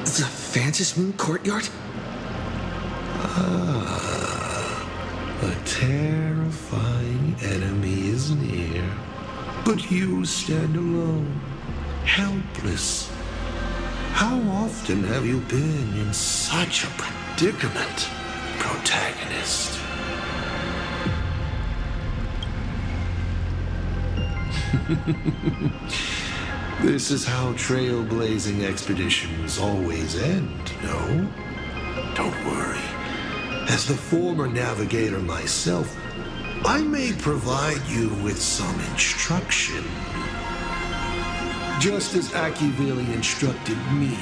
The Phantasm Courtyard? A terrifying enemy is near, but you stand alone, helpless. How often have you been in such a predicament, protagonist? This is how trailblazing expeditions always end, no? Don't worry. As the former navigator myself, I may provide you with some instruction. Just as Akivili instructed me,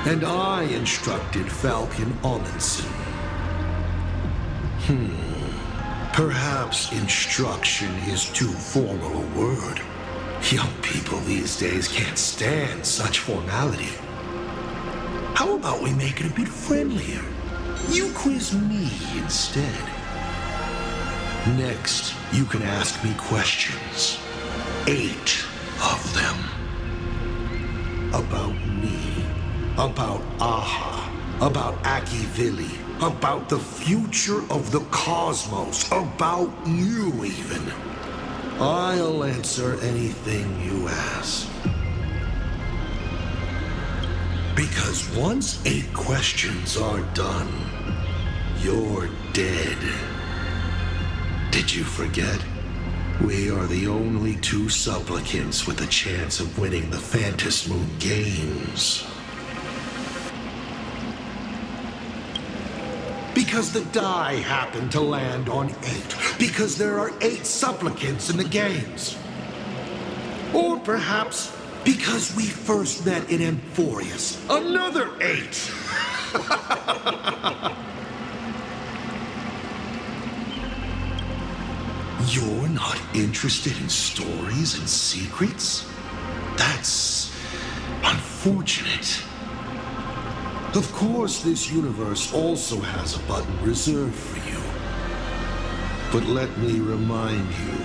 and I instructed Falcon Amundsen. Perhaps instruction is too formal a word. Young people these days can't stand such formality. How about we make it a bit friendlier? You quiz me instead. Next, you can ask me questions. 8 of them. About me. About Aha. About Akivili. About the future of the cosmos. About you, even. I'll answer anything you ask. Because once 8 questions are done, you're dead. Did you forget? We are the only 2 supplicants with a chance of winning the Phantasmoon Games. Because the die happened to land on 8. Because there are 8 supplicants in the games. Or perhaps because we first met in Amphorius. Another 8! You're not interested in stories and secrets? That's unfortunate. Of course, this universe also has a button reserved for you. But let me remind you,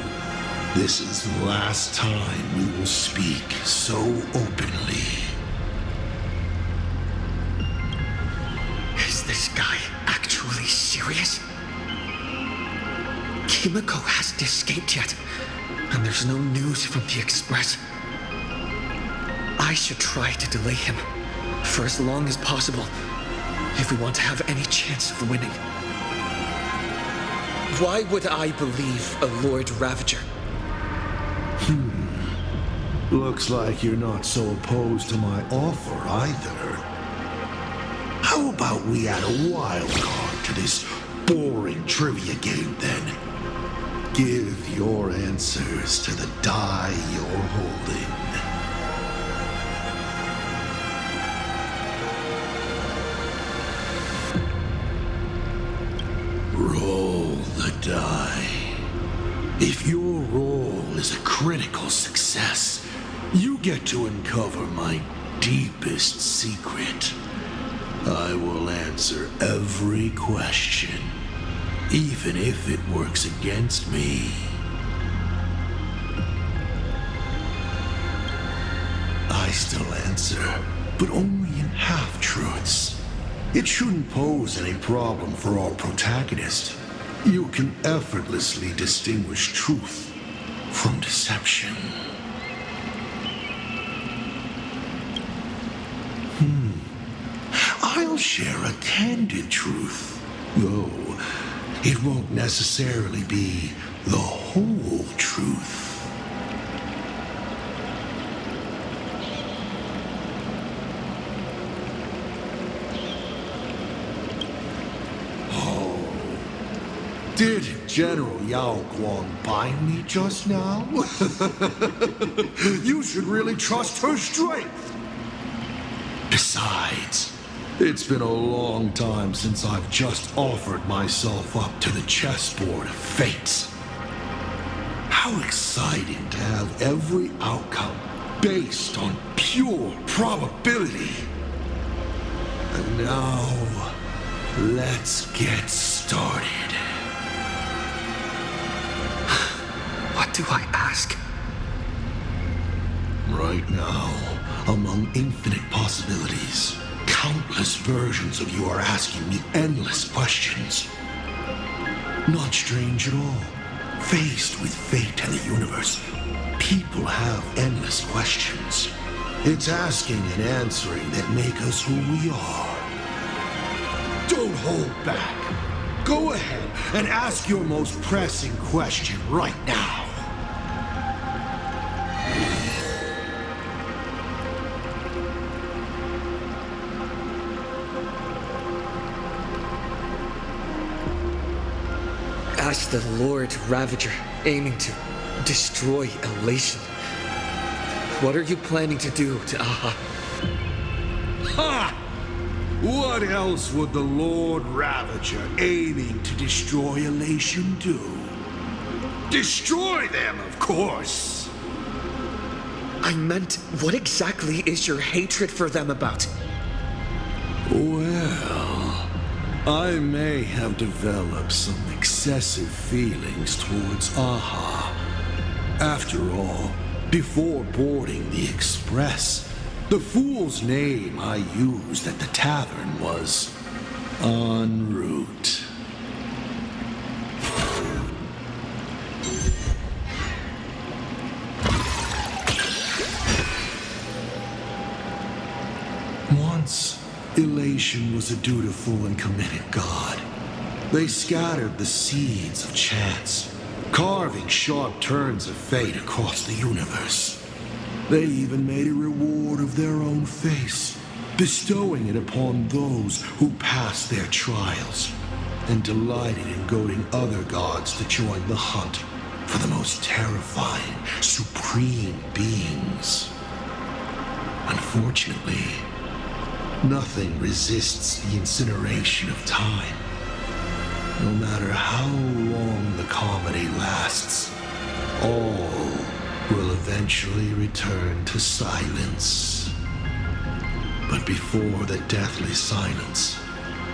this is the last time we will speak so openly. Is this guy actually serious? Kimiko hasn't escaped yet, and there's no news from the Express. I should try to delay him for as long as possible if we want to have any chance of winning. Why would I believe a Lord Ravager? Looks like you're not so opposed to my offer either. How about we add a wild card to this boring trivia game then? Give your answers to the die you're holding. Roll the die. If your roll is a critical success, you get to uncover my deepest secret. I will answer every question, even if it works against me. I still answer, but only in half-truths. It shouldn't pose any problem for our protagonist. You can effortlessly distinguish truth from deception. I'll share a candid truth, though it won't necessarily be the whole truth. Did General Yao Guang bind me just now? You should really trust her strength. Besides, it's been a long time since I've just offered myself up to the chessboard of fate. How exciting to have every outcome based on pure probability. And now, let's get started. What do I ask? Right now, among infinite possibilities, countless versions of you are asking me endless questions. Not strange at all. Faced with fate and the universe, people have endless questions. It's asking and answering that make us who we are. Don't hold back. Go ahead and ask your most pressing question right now. As the Lord Ravager, aiming to destroy Elation, what are you planning to do to Aha? Ha! What else would the Lord Ravager aiming to destroy Elation do? Destroy them, of course! I meant, what exactly is your hatred for them about? Well, I may have developed some excessive feelings towards Aha. After all, before boarding the express, the fool's name I used at the tavern was En route. Once, Elation was a dutiful and committed god. They scattered the seeds of chance, carving sharp turns of fate across the universe. They even made a reward of their own face, bestowing it upon those who passed their trials, and delighted in goading other gods to join the hunt for the most terrifying, supreme beings. Unfortunately, nothing resists the incineration of time. No matter how long the comedy lasts, all will eventually return to silence. But before the deathly silence,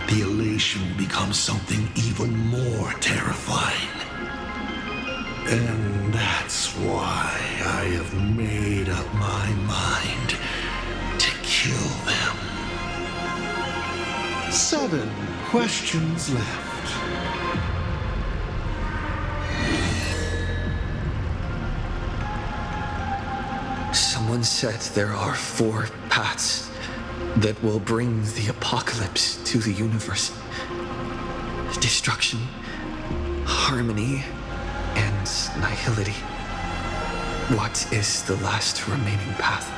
the elation will become something even more terrifying. And that's why I have made up my mind to kill them. 7 questions left. Someone said there are 4 paths that will bring the apocalypse to the universe. Destruction, harmony, and nihility. What is the last remaining path?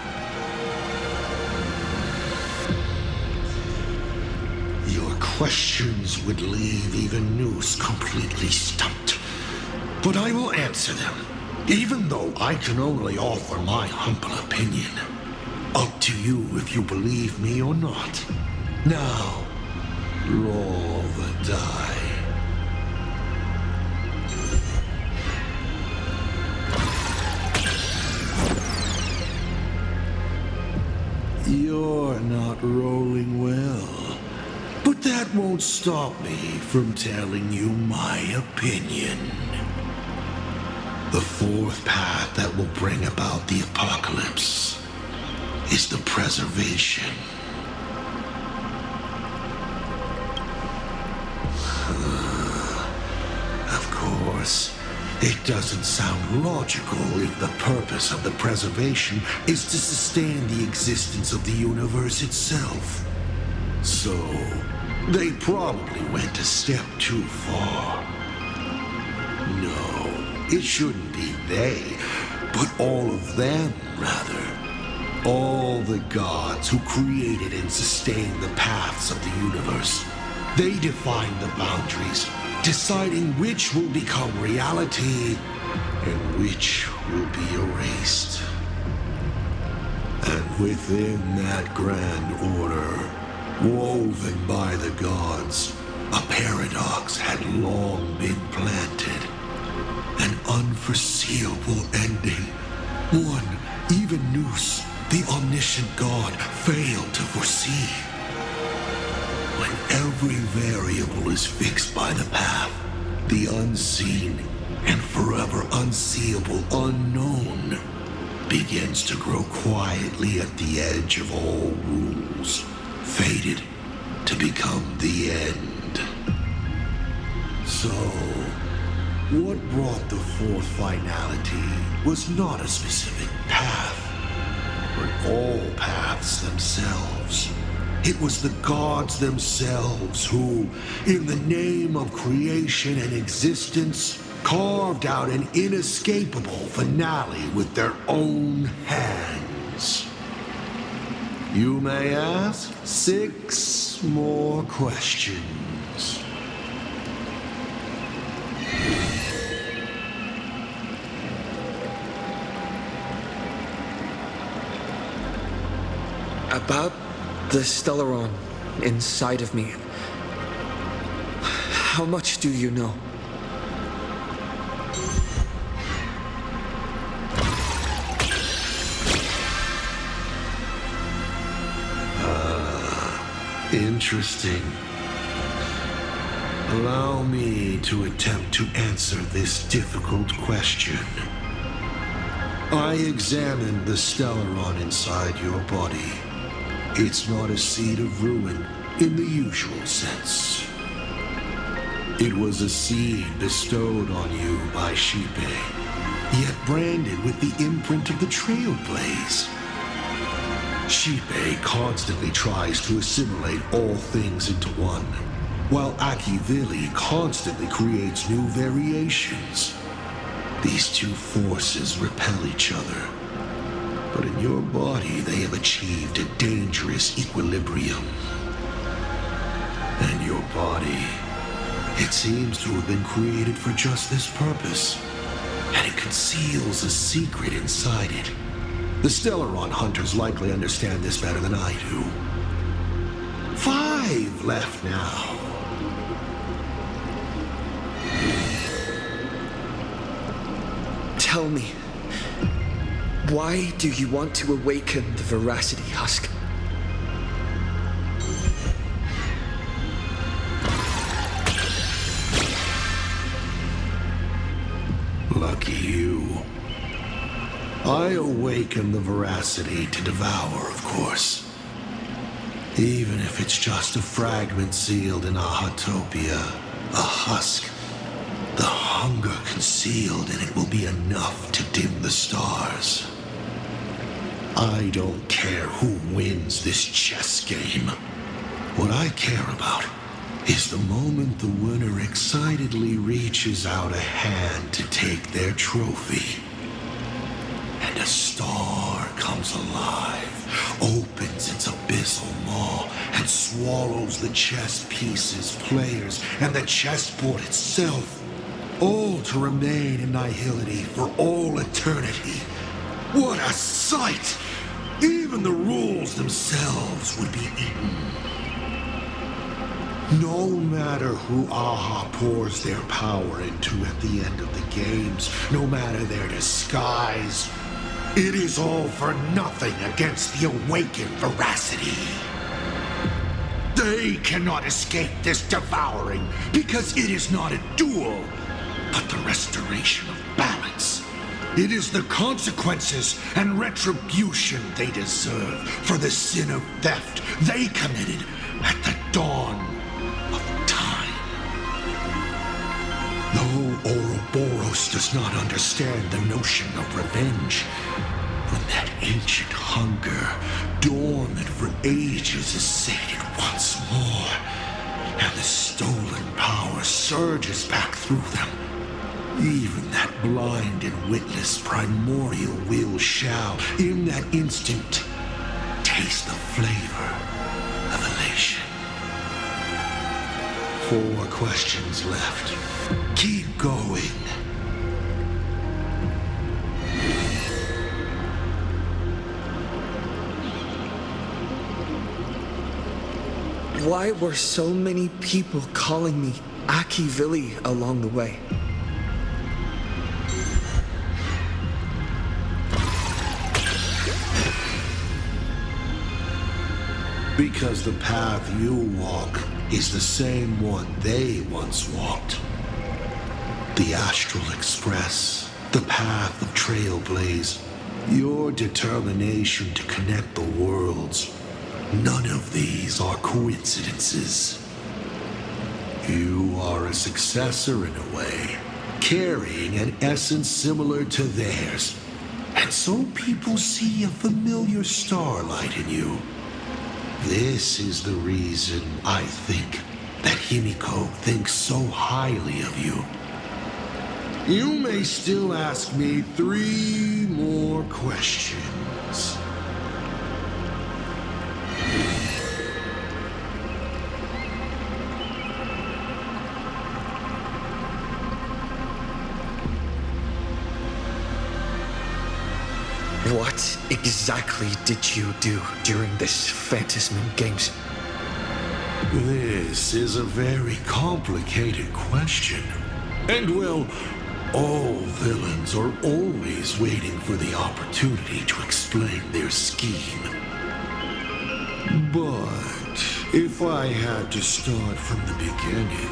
Your questions would leave even Noose completely stumped. But I will answer them, even though I can only offer my humble opinion. Up to you if you believe me or not. Now, roll the die. You're not rolling well, but that won't stop me from telling you my opinion. The 4th path that will bring about the apocalypse is the preservation. Of course, it doesn't sound logical if the purpose of the preservation is to sustain the existence of the universe itself. So, they probably went a step too far. No, it shouldn't be they, but all of them, rather. All the gods who created and sustained the paths of the universe. They define the boundaries, deciding which will become reality and which will be erased. And within that grand order, woven by the gods, a paradox had long been planted. An unforeseeable ending. One even Noose, the omniscient god, failed to foresee. When every variable is fixed by the path, the unseen and forever unseeable unknown begins to grow quietly at the edge of all rules. fated to become the end. So, what brought the fourth finality was not a specific path, but all paths themselves. It was the gods themselves who, in the name of creation and existence, carved out an inescapable finale with their own hands. You may ask 6 more questions. About the Stellaron inside of me. How much do you know? Interesting. Allow me to attempt to answer this difficult question. I examined the Stellaron inside your body. It's not a seed of ruin in the usual sense. It was a seed bestowed on you by Shipe, yet branded with the imprint of the Trailblaze. Shipe constantly tries to assimilate all things into one, while Akivili constantly creates new variations. These two forces repel each other, but in your body they have achieved a dangerous equilibrium. And your body, it seems to have been created for just this purpose, and it conceals a secret inside it. The Stellaron hunters likely understand this better than I do. 5 left now. Tell me, why do you want to awaken the Veracity Husk? Lucky you. I awaken the Veracity to devour, of course. Even if it's just a fragment sealed in a Hautopia, a husk, the hunger concealed in it will be enough to dim the stars. I don't care who wins this chess game. What I care about is the moment the winner excitedly reaches out a hand to take their trophy. And a star comes alive, opens its abyssal maw, and swallows the chess pieces, players, and the chessboard itself, all to remain in nihility for all eternity. What a sight! Even the rules themselves would be eaten. No matter who Aha pours their power into at the end of the games, no matter their disguise, it is all for nothing against the awakened Veracity. They cannot escape this devouring because it is not a duel, but the restoration of balance. It is the consequences and retribution they deserve for the sin of theft they committed at the dawn of time. Though Ouroboros does not understand the notion of revenge, when that ancient hunger, dormant for ages, is sated once more, and the stolen power surges back through them, even that blind and witless primordial will shall, in that instant, taste the flavor of elation. 4 questions left. Keep going. Why were so many people calling me Akivili along the way? Because the path you walk is the same one they once walked. The Astral Express, the path of Trailblaze, your determination to connect the worlds, None of these are coincidences. You are a successor in a way, carrying an essence similar to theirs. And so people see a familiar starlight in you. This is the reason I think that Himiko thinks so highly of you. You may still ask me 3 more questions. What exactly did you do during this Phantasm Games? This is a very complicated question. And well, all villains are always waiting for the opportunity to explain their scheme. But if I had to start from the beginning,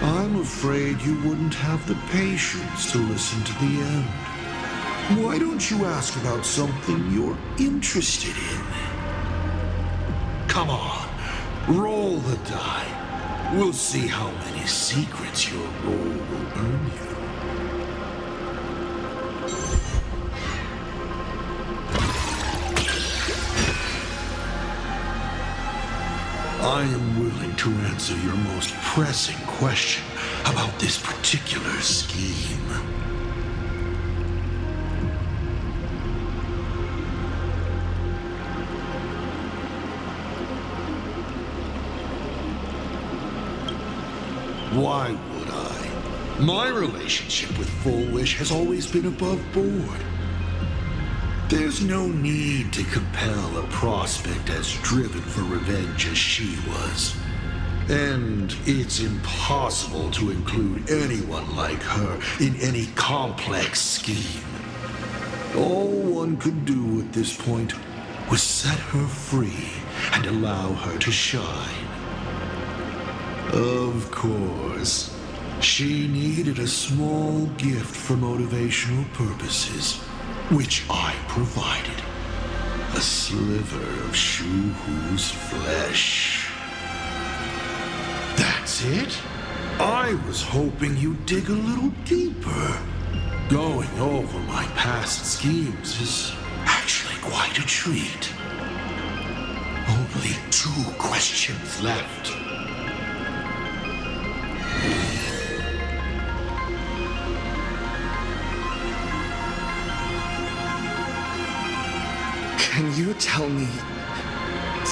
I'm afraid you wouldn't have the patience to listen to the end. Why don't you ask about something you're interested in? Come on, roll the die. We'll see how many secrets your roll will earn you. I am willing to answer your most pressing question about this particular scheme. Why would I? My relationship with Full Wish has always been above board. There's no need to compel a prospect as driven for revenge as she was. And it's impossible to include anyone like her in any complex scheme. All one could do at this point was set her free and allow her to shine. Of course, she needed a small gift for motivational purposes, which I provided. A sliver of Shu-Hu's flesh. That's it? I was hoping you'd dig a little deeper. Going over my past schemes is actually quite a treat. Only 2 questions left. Can you tell me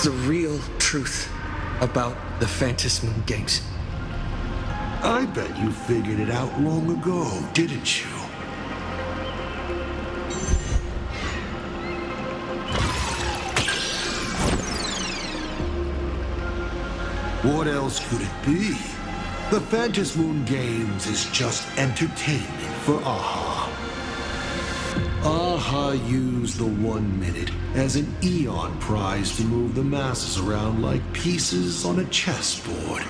the real truth about the Phantasm Games? I bet you figured it out long ago, didn't you? What else could it be? The Phantasm Games is just entertainment for Aha. Aha used the 1 minute as an eon prize to move the masses around like pieces on a chessboard,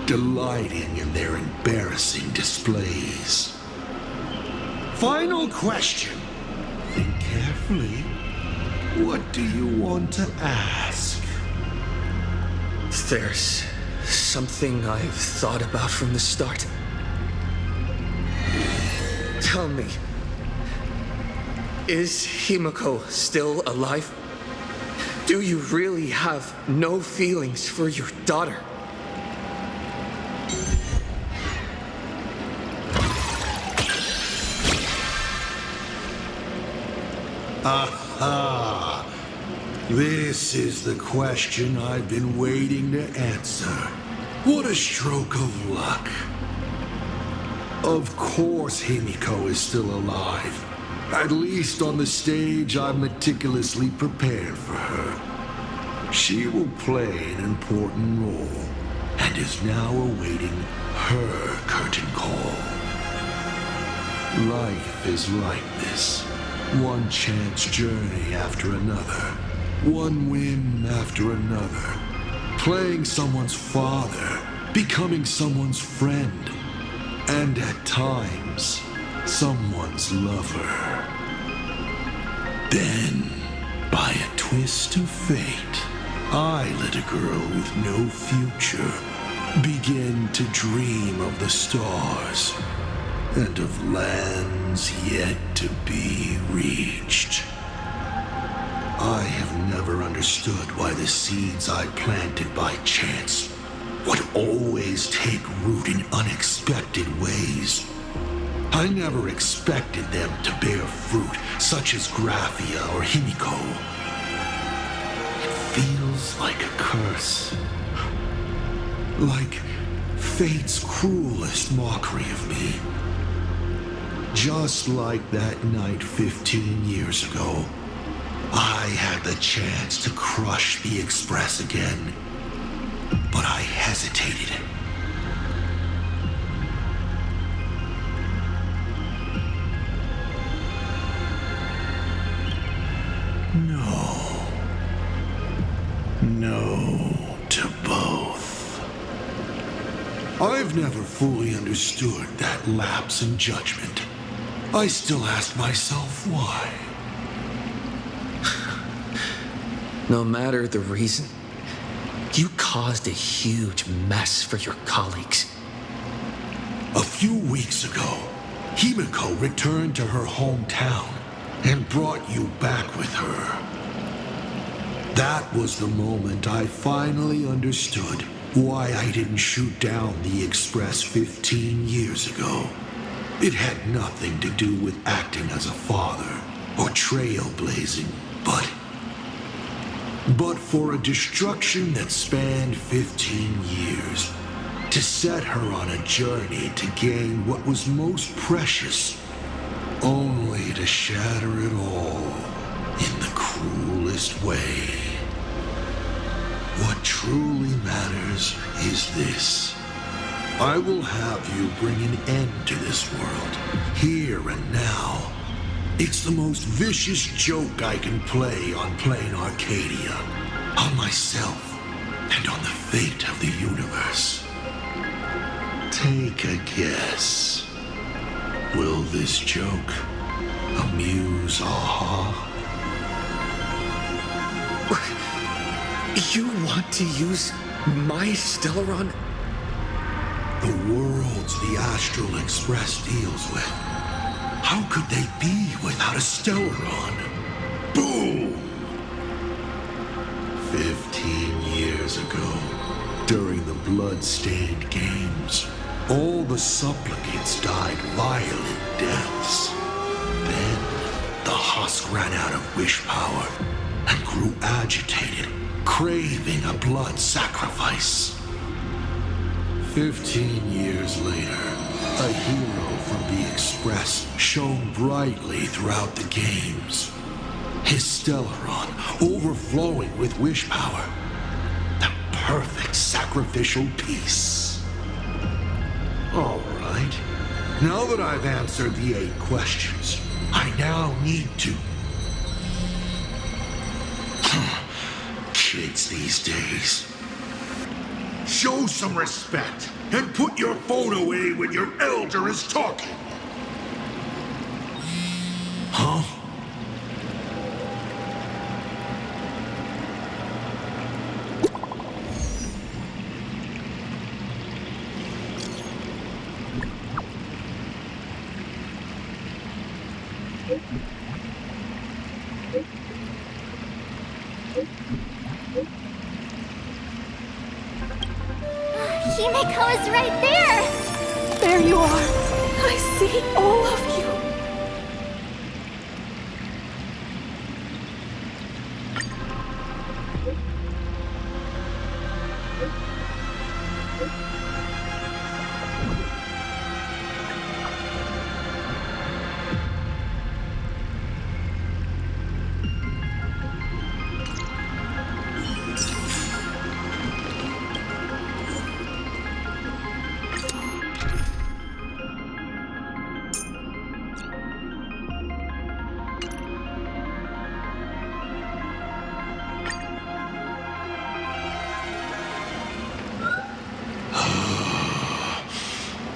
delighting in their embarrassing displays. Final question. Think carefully. What do you want to ask? There's something I've thought about from the start. Tell me, is Himiko still alive? Do you really have no feelings for your daughter? Aha! This is the question I've been waiting to answer. What a stroke of luck. Of course Himiko is still alive. At least on the stage I've meticulously prepared for her. She will play an important role, and is now awaiting her curtain call. Life is like this. One chance journey after another. One win after another. Playing someone's father, becoming someone's friend, and at times, someone's lover. Then, by a twist of fate, I let a girl with no future begin to dream of the stars and of lands yet to be reached. I have never understood why the seeds I planted by chance would always take root in unexpected ways. I never expected them to bear fruit, such as Graphia or Himiko. It feels like a curse. Like fate's cruelest mockery of me. Just like that night 15 years ago, I had the chance to crush the Express again, but I hesitated. No to both. I've never fully understood that lapse in judgment. I still ask myself why. No matter the reason, you caused a huge mess for your colleagues. A few weeks ago, Himiko returned to her hometown and brought you back with her. That was the moment I finally understood why I didn't shoot down the Express 15 years ago. It had nothing to do with acting as a father or trailblazing, but for a destruction that spanned 15 years, to set her on a journey to gain what was most precious, only to shatter it all in the cruelest way. What truly matters is this. I will have you bring an end to this world, here and now. It's the most vicious joke I can play on plain Arcadia, on myself, and on the fate of the universe. Take a guess. Will this joke amuse Aha? You want to use my Stellaron? The worlds the Astral Express deals with. How could they be without a Stellaron? Boom! 15 years ago, during the blood-stained games, all the supplicants died violent deaths. Then, the husk ran out of wish power and grew agitated, craving a blood sacrifice. 15 years later, a hero from the Express shone brightly throughout the games. His Stellaron overflowing with wish power. The perfect sacrificial piece. All right. Now that I've answered the 8 questions, I now need to... Kids these days. Show some respect and put your phone away when your elder is talking. Huh? Himiko is right there! There you are. I see all of you.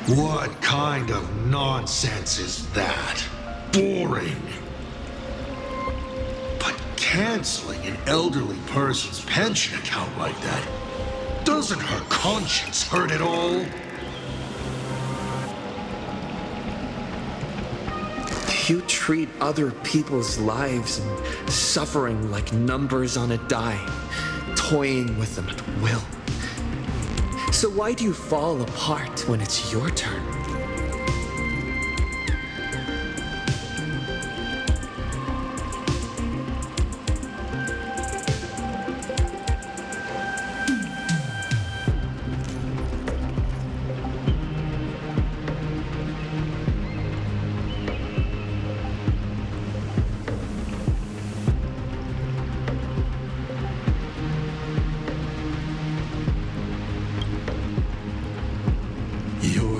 What kind of nonsense is that? Boring. But canceling an elderly person's pension account like that, doesn't her conscience hurt at all? You treat other people's lives and suffering like numbers on a dime, toying with them at will. So why do you fall apart when it's your turn?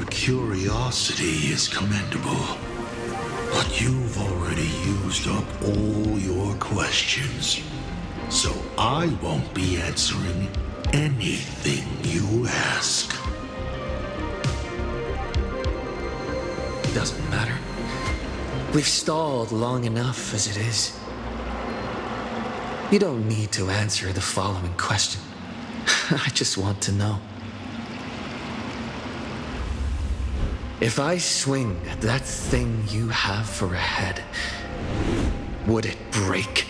Curiosity is commendable, but you've already used up all your questions, so I won't be answering anything you ask. Doesn't matter. We've stalled long enough as it is. You don't need to answer the following question. I just want to know. If I swing at that thing you have for a head, would it break?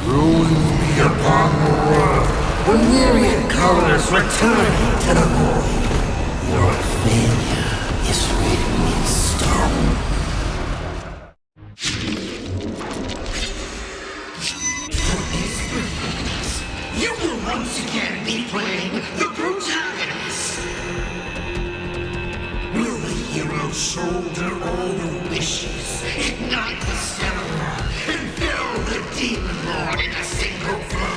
Ruin be upon the world, the myriad colors returning to the void. Your failure is written in stone. For this performance, you will once again be playing the protagonist. Will the hero shoulder all the wishes, ignite the stellar, and fill the demon lord in a single flow?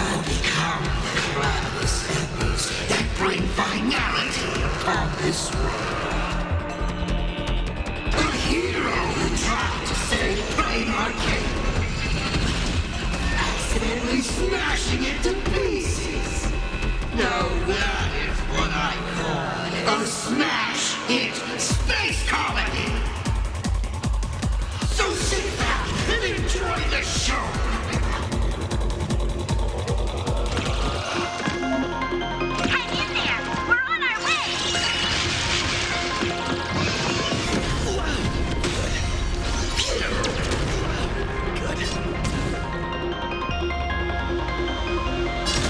Or become the cloudless embers that bring finality upon this world? A hero who tried to save Plain Arcade, accidentally smashing it to pieces. Now that is what I call a smash hit space comedy. So sit back and enjoy the show. Hang in there! We're on our way! Good.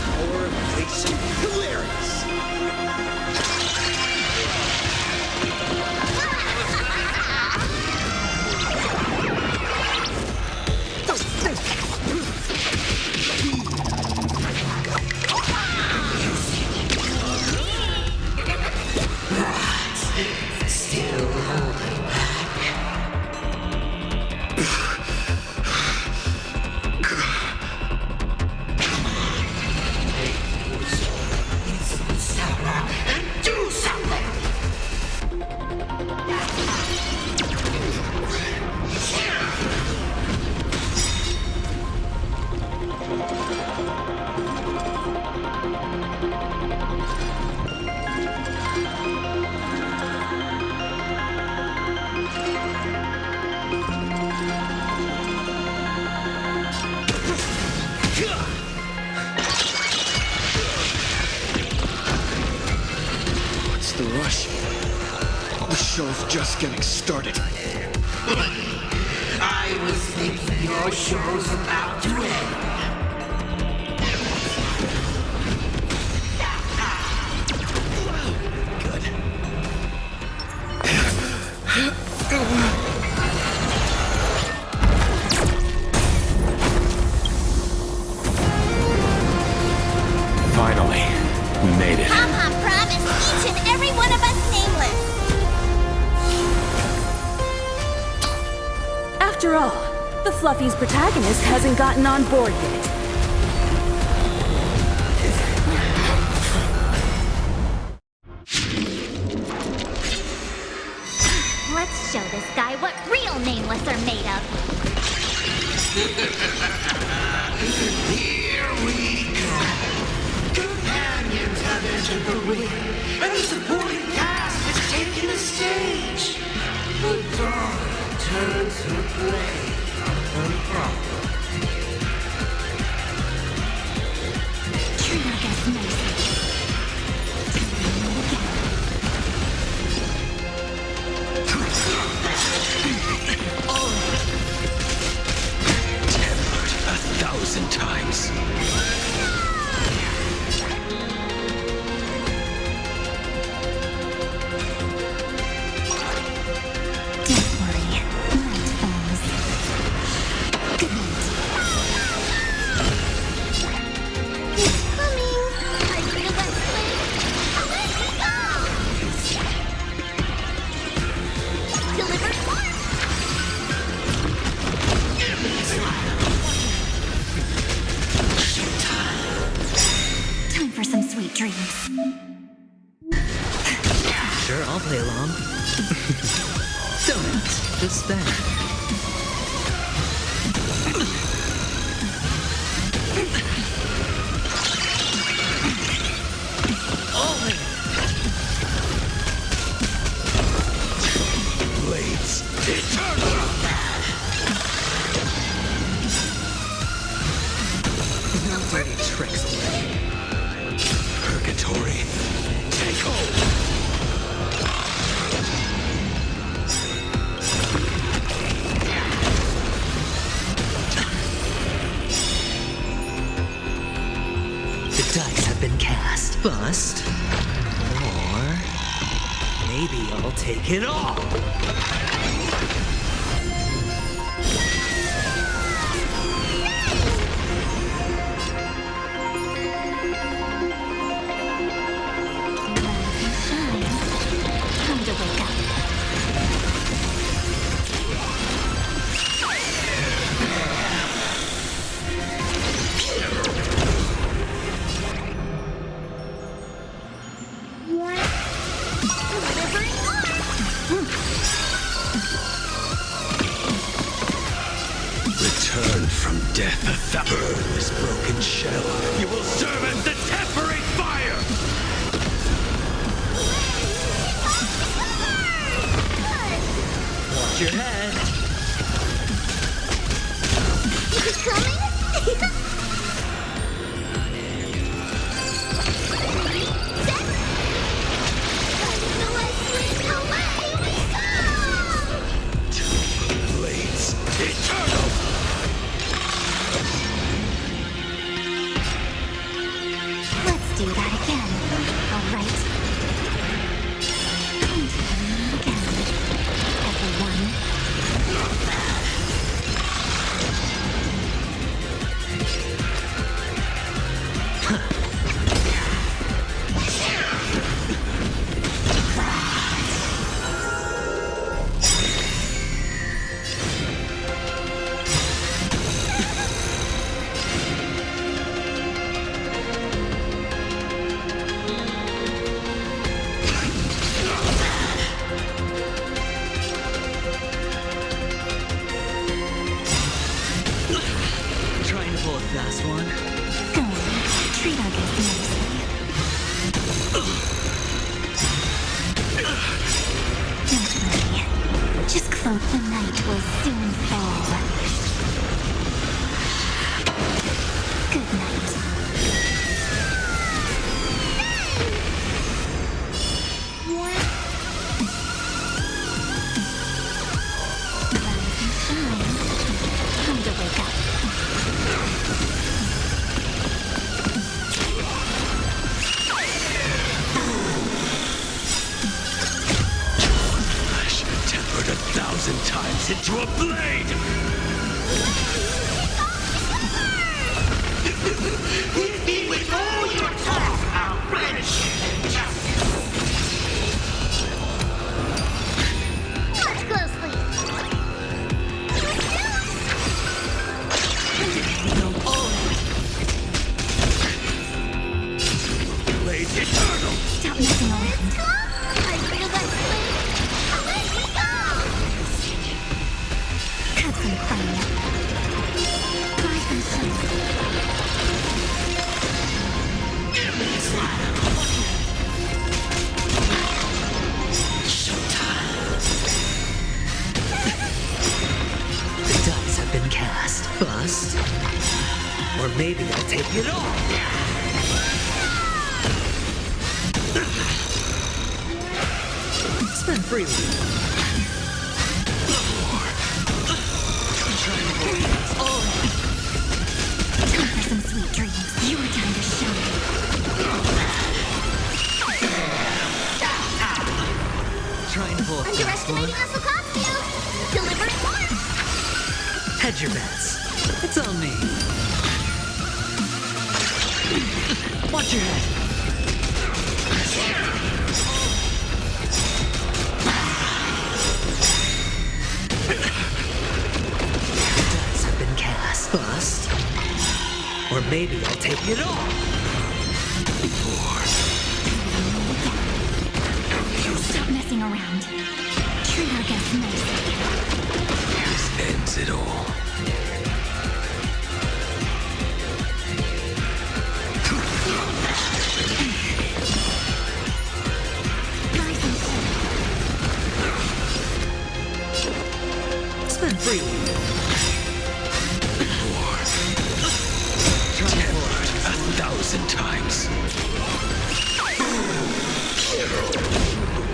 Power Jason. Hilarious. Still holding back. Come on. Step up and do something. What's the rush? The show's just getting started. I was thinking your show's about to end. Finally, we made it. Pom-Pom promised each and every one of us nameless. After all, the Fluffy's protagonist hasn't gotten on board yet. Let's show this guy what real nameless are made of. Here we go. Companions have entered the ring, and the supporting cast has taken the stage. The dawn turns her blade on problem. Treat our guests nicely. Tempered 1,000 times. Don't worry, night falls. Good night. It's coming. Are you the West Wind? Away we go! Deliver forth! Time for some sweet dreams. Sure, I'll play along. Donuts, just there. Blades eternal. No dirty tricks away. Purgatory. Take hold. The dice have been cast. Bust. Or maybe I'll take it all. Time to wake up. Delivering more! Return from death. Burn this broken shell. You will serve as the temporary fire. Watch your head. Is it coming? Blades eternal. Let's do that again. All right. Again. Everyone. Trying to pull a fast one. Go on. Treat our guests nicely. Don't worry. Just cloak the night will soon fall. Good night. Rise and shine. Time to wake up. Flesh tempered 1,000 times into a blade. Hit me with all your talk, I'll wrench and justice. Watch closely. Or maybe I'll take it all. Spin freely. Time for some sweet dreams. Your time to shine. Try and pull a fast one. Underestimating us will cost you. Deliver it more. Hedge your bets. It's on me. Watch your head. Dice have been cast. Bust. Or maybe I'll take it all. Stop messing around. Treat our guests nicely. This ends it all. Rise and shine. Spin freely. Tempered 1,000 times.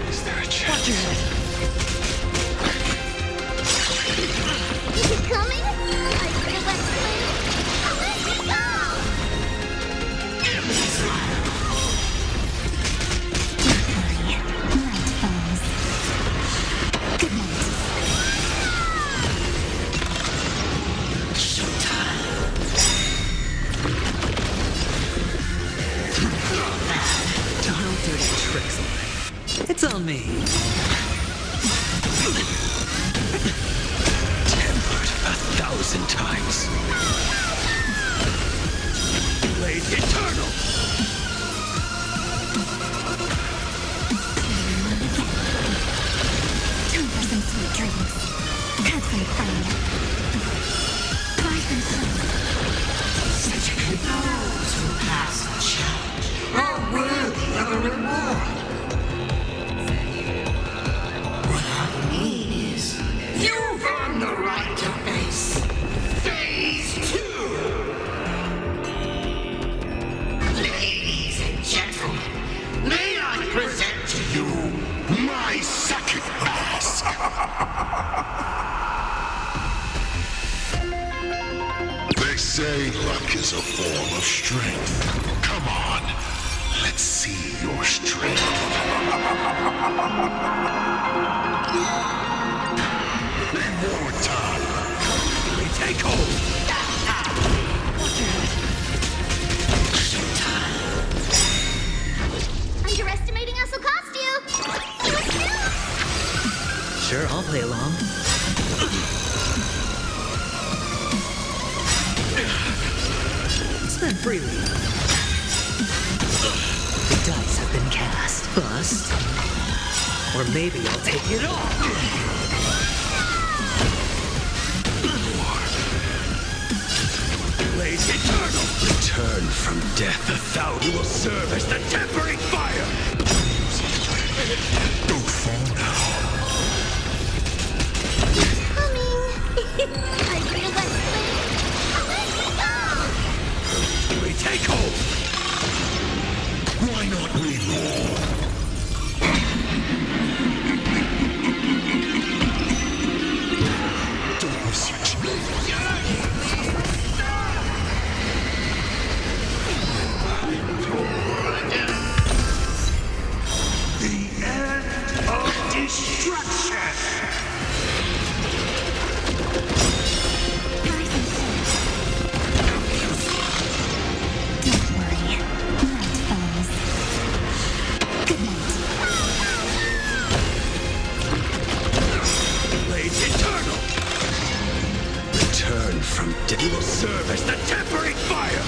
Is there a chance? Watch your head. Is it coming? Are you gonna let me? Let me go! Night falls. Good night. No dirty tricks. It's on me. Tempered 1,000 times. Blade eternal. Time for some sweet dreams. Have some fun. Rise and shine. Those who pass the challenge are worthy of a reward. What I mean is, you've earned the right to face Phase 2. Ladies and gentlemen, may I present to you my second mask. They say luck is a form of strength. Come on, let's see your strength. Immortal. We take hold. Underestimating us will cost you. Do it too. Sure, I'll play along. Spin freely. The dice have been cast. Bust. Or maybe I'll take it all. Blade eternal. Return from death 1,000. You will serve as the tempering fire. Don't fall now. Coming. Are you gonna let me? Let me go. We take hold. Why not read more? Don't research me. The end of destruction! Rise and shine. Don't worry. Night falls. Good night. Blade eternal. Return from death. You will serve as the tempering fire.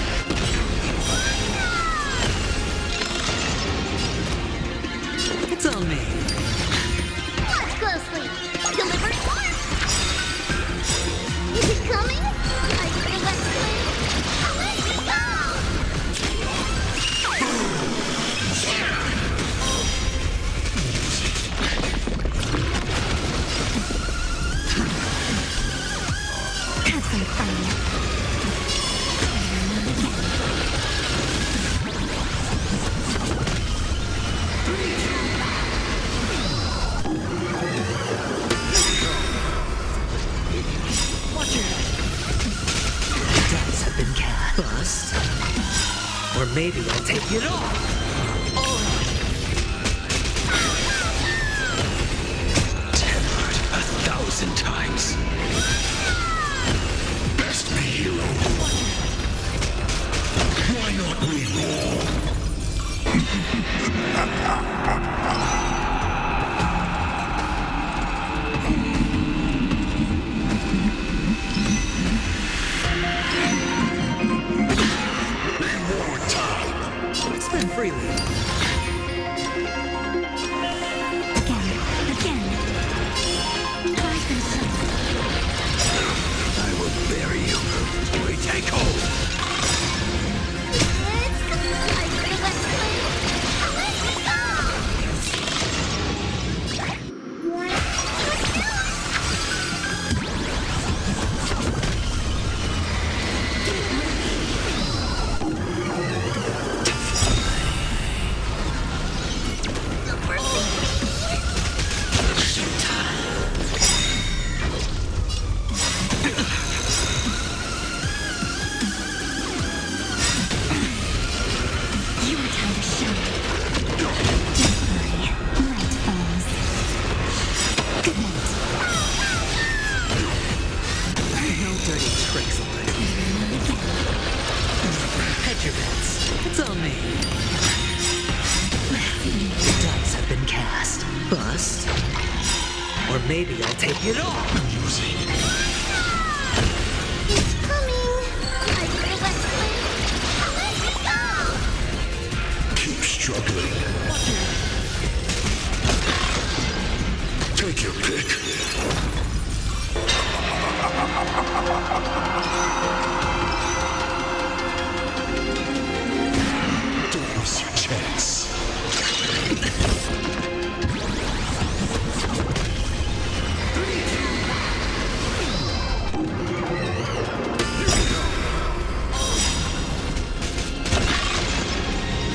It's on me. Watch closely. Deliver it more. Is it coming? Are you gonna let me? Let me go. Have some fun. Bust. Or maybe I'll take it all. Tempered 1,000 times. Best me, hero. Why not reroll? Reward time. Spend freely. Again. Try for some. I will bury you. We take hold. Let's go. I really want to play. Let's go. You are time to shine. Don't worry. Night falls. Good night. No dirty tricks allowed. Hedge your bets. It's on me. The dice have been cast. Bust. Or maybe I'll take it all. Music. It's coming. I really want to play. Let's go. Keep struggling. Take your pick. Don't miss your chance.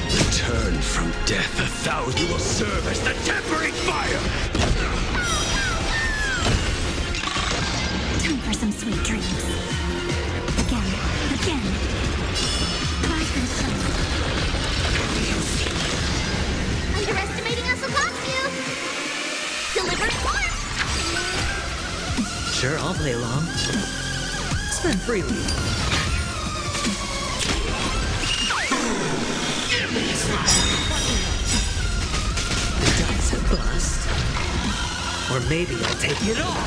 Return from death 1,000. You will serve as the tempering fire. Time for some sweet dreams. Again. Try for the sun. Underestimating us will cost you. Delivered form. Sure, I'll play along. Spend freely. The dice have bust. Or maybe I'll take it all.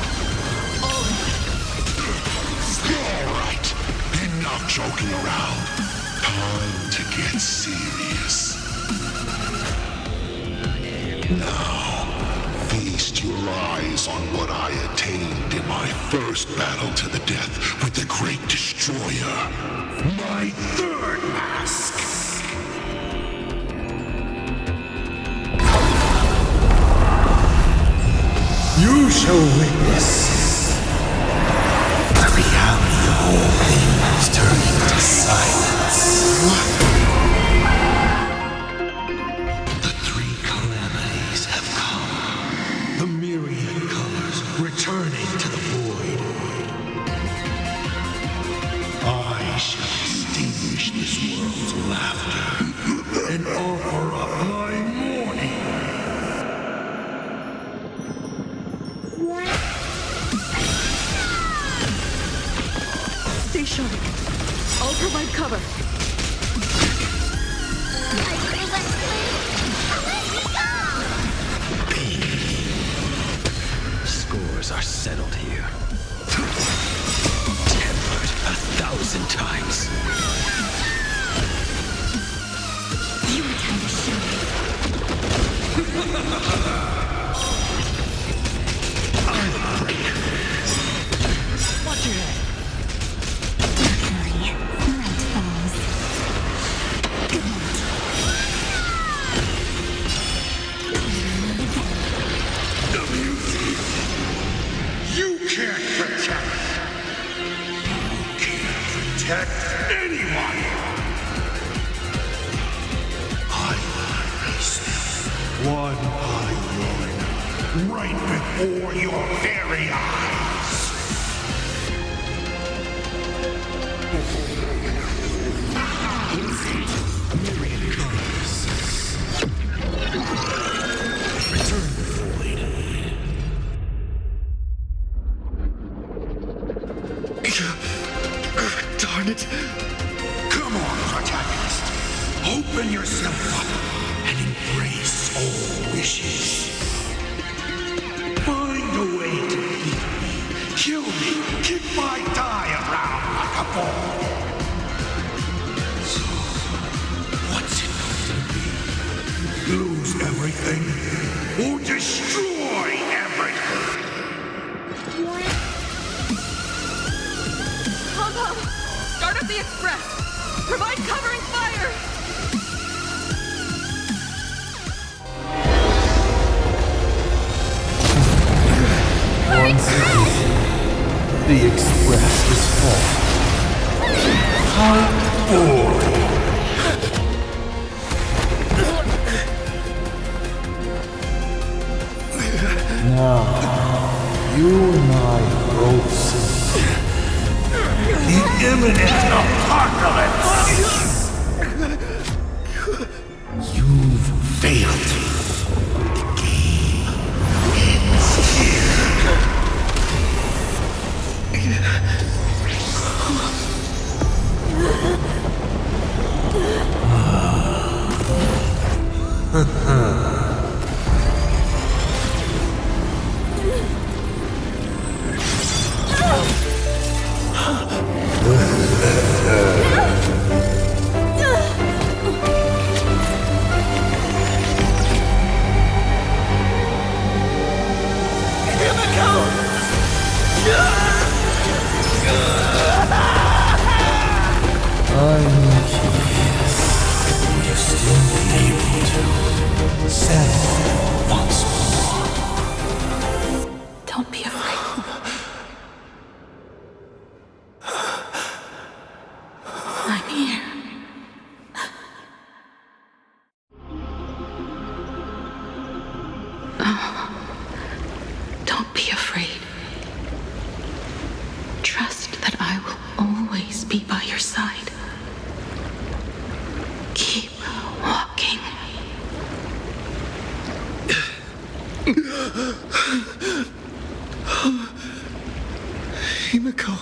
Alright. Enough joking around. Time to get serious. Now, feast your eyes on what I attained in my first battle to the death with the Great Destroyer. My third mask. You shall witness the reality of all things turning to silence. The three calamities have come. The myriad colors returning to the void. I shall extinguish this world's laughter and offer up my mourning. Stay sharp. I'll provide cover. I really want to play. Let's go. Scores are settled here. Tempered 1,000 times. You are time to shine. Watch your head. Don't worry. Night falls. Good night. You can't protect. You can't protect anyone. I will erase them one by one, right before your very eyes. Open yourself up and embrace all wishes. Find a way to beat me, kill me, kick my die around like a ball. So, what's it going to be? Lose everything or destroy everything? Honkai, start up the express. Provide covering fire. Once again, the express is full. How boring. Now, you and I both see The imminent apocalypse! You've failed. The game ends here. I'm curious. Will you still be able to settle once more? Don't be afraid. I'm here. Don't be afraid. Trust that I will always be by your side. Keep walking. Himiko.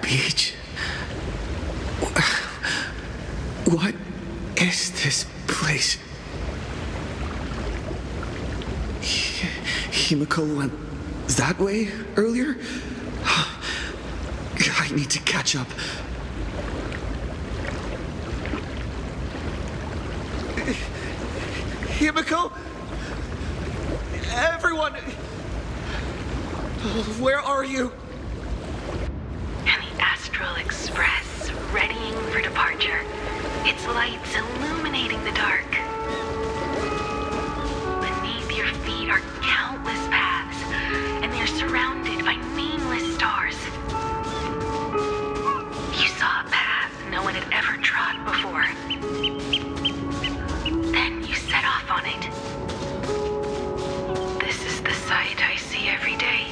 Beach. What is this place? Himiko went that way earlier? I need to catch up. Himiko? Everyone! Where are you? And the Astral Express, readying for departure. Its lights illuminating the dark. Beneath your feet are countless paths, and they're surrounded by nameless stars. You saw a path no one had ever trod before. Then you set off on it. This is the sight I see every day.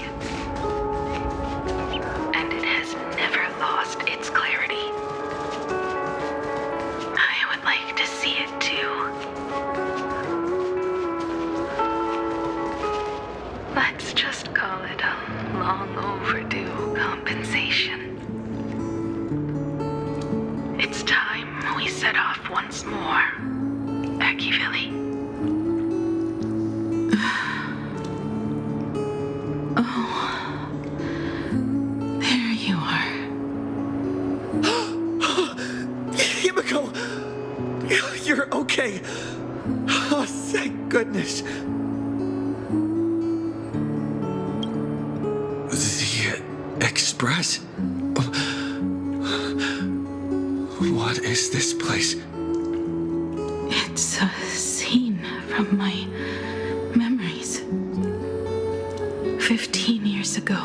And it has never lost its clarity. I would like to see it too. Let's just call it a long overdue compensation. It's time we set off once more, Akivili. There you are. Himiko! You're okay. Oh, thank goodness. The Express? What is this place? It's a scene from my memories. 15 years ago,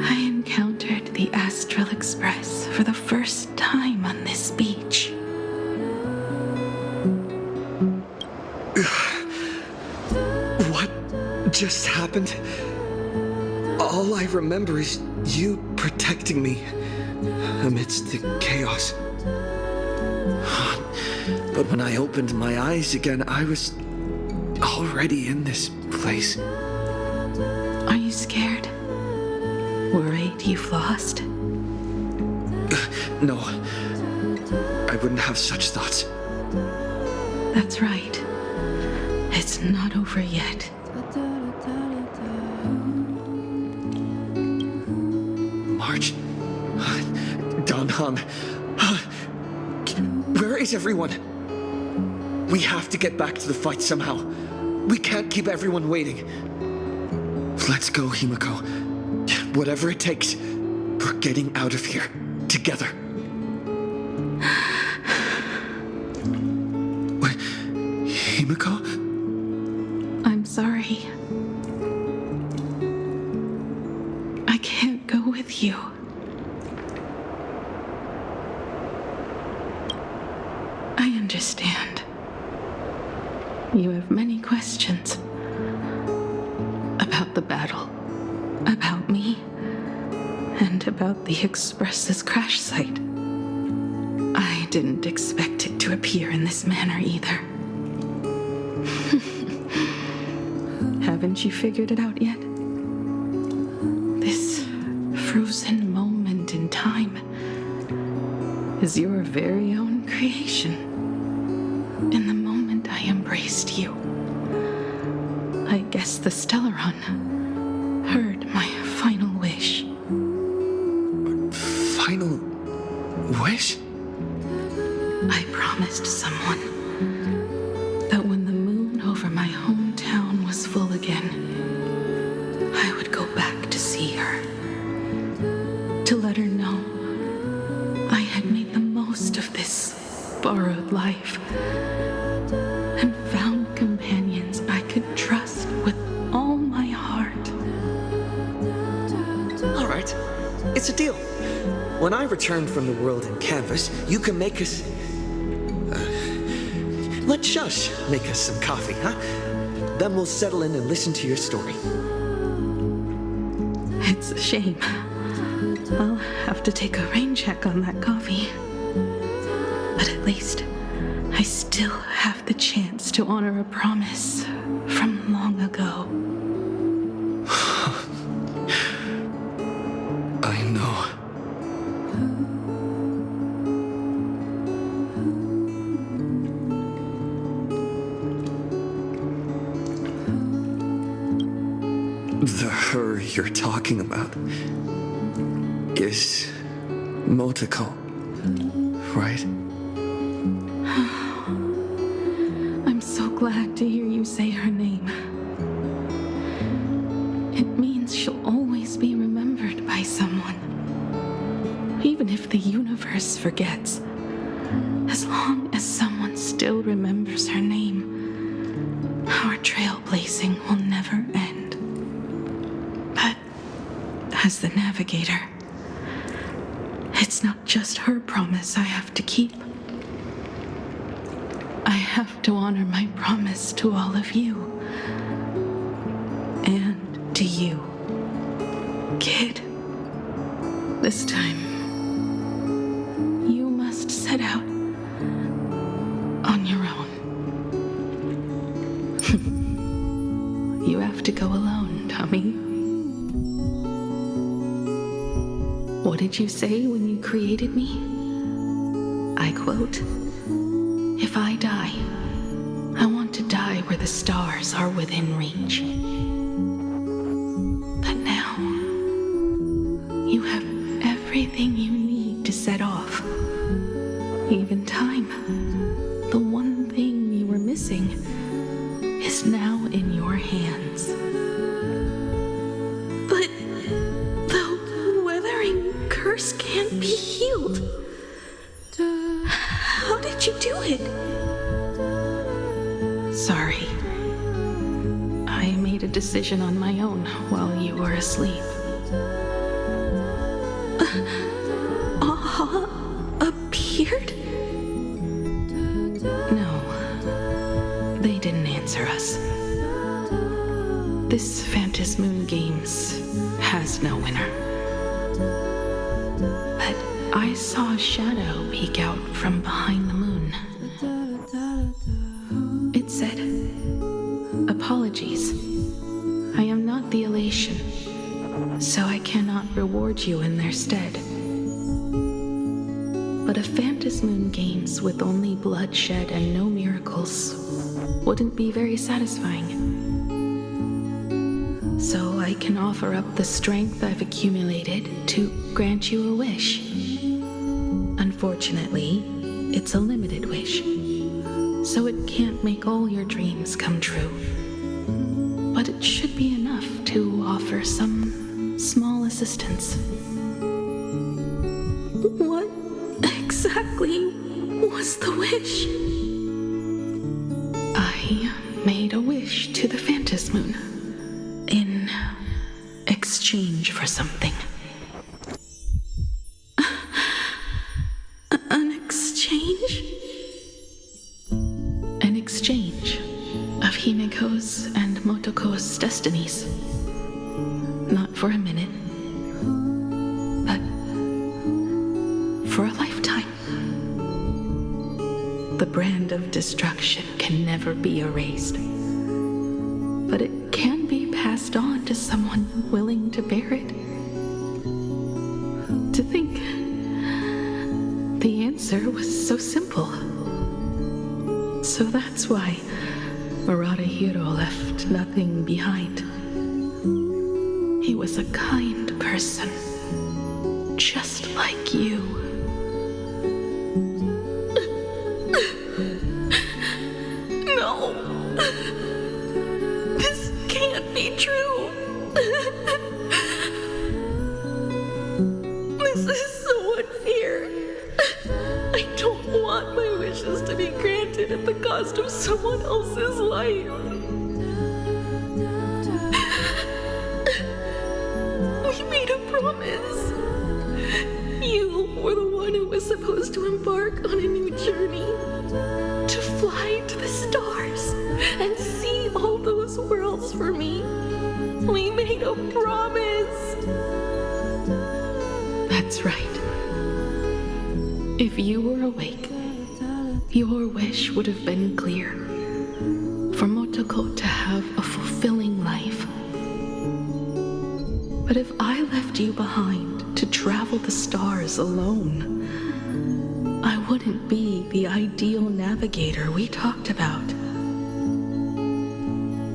I encountered the Astral Express for the first time on this beach. What just happened? All I remember is you protecting me amidst the chaos. But when I opened my eyes again, I was already in this place. Are you scared? Worried you've lost? No. I wouldn't have such thoughts. That's right. It's not over yet. March. Danhan. Where is everyone? We have to get back to the fight somehow. We can't keep everyone waiting. Let's go, Himiko. Whatever it takes, we're getting out of here. Together. What? Himiko? I'm sorry. I can't go with you. I understand. You have many questions. About the battle. About me. And about the Express's crash site. I didn't expect it to appear in this manner either. Haven't you figured it out yet? This frozen moment in time is your very own creation. In the moment I embraced you, I guess the Stellaron heard my final wish. Final wish? I promised someone that when the moon over my hometown was full again, I would go back to see her. To let her know I had made the most of this borrowed life and found companions I could trust with all my heart. All right, it's a deal. When I return from the world in canvas, you can make us... let Shush make us some coffee, huh? Then we'll settle in and listen to your story. It's a shame. I'll have to take a rain check on that coffee. But at least I still have the chance to honor a promise from long ago. I know. The her you're talking about is Motoko, right? I'm so glad to hear you say her name. It means she'll always be remembered by someone. Even if the universe forgets, as long as someone still remembers her name, our trailblazing will never end. But as the navigator, it's not just her promise I have to keep. I have to honor my promise to all of you. And to you, kid. This time, you must set out on your own. You have to go alone, Tommy. What did you say when you created me? I quote, "If I die, I want to die where the stars are within reach." But now, you have everything you need to set off. Even time. The one thing you were missing is now in your hands. But the weathering curse can't be healed. How did you do it? Sorry. I made a decision on my own while you were asleep. Appeared? No. They didn't answer us. This Phantasmoon Games has no winner. But I saw a shadow peek out from behind the moon. It said, apologies. I am not the elation, so I cannot reward you in their stead. But a Phantasmoon Games with only bloodshed and no miracles wouldn't be very satisfying. So I can offer up the strength I've accumulated to grant you a wish. Unfortunately, it's a limited wish, so it can't make all your dreams come true. But it should be enough to offer some small assistance. What exactly was the wish? I made a wish to the Phantasmoon in exchange for something. An exchange? An exchange of Himiko's and Motoko's destinies. Not for a minute, but for a lifetime. The brand of destruction can never be erased, but it can be passed on to someone willing to bear it. To think the answer was so simple. So that's why Murata-hiro left nothing behind. He was a kind person, just like you. No! This can't be true! This is so unfair. I don't want my wishes to be granted at the cost of someone else's life. We made a promise. You were the one who was supposed to embark on a new journey, to fly to the stars and see all those worlds for me. We made a promise. That's right. If you were awake, your wish would have been clear. For Motoko to have a fulfilling life. But if I left you behind to travel the stars alone, I wouldn't be the ideal navigator we talked about.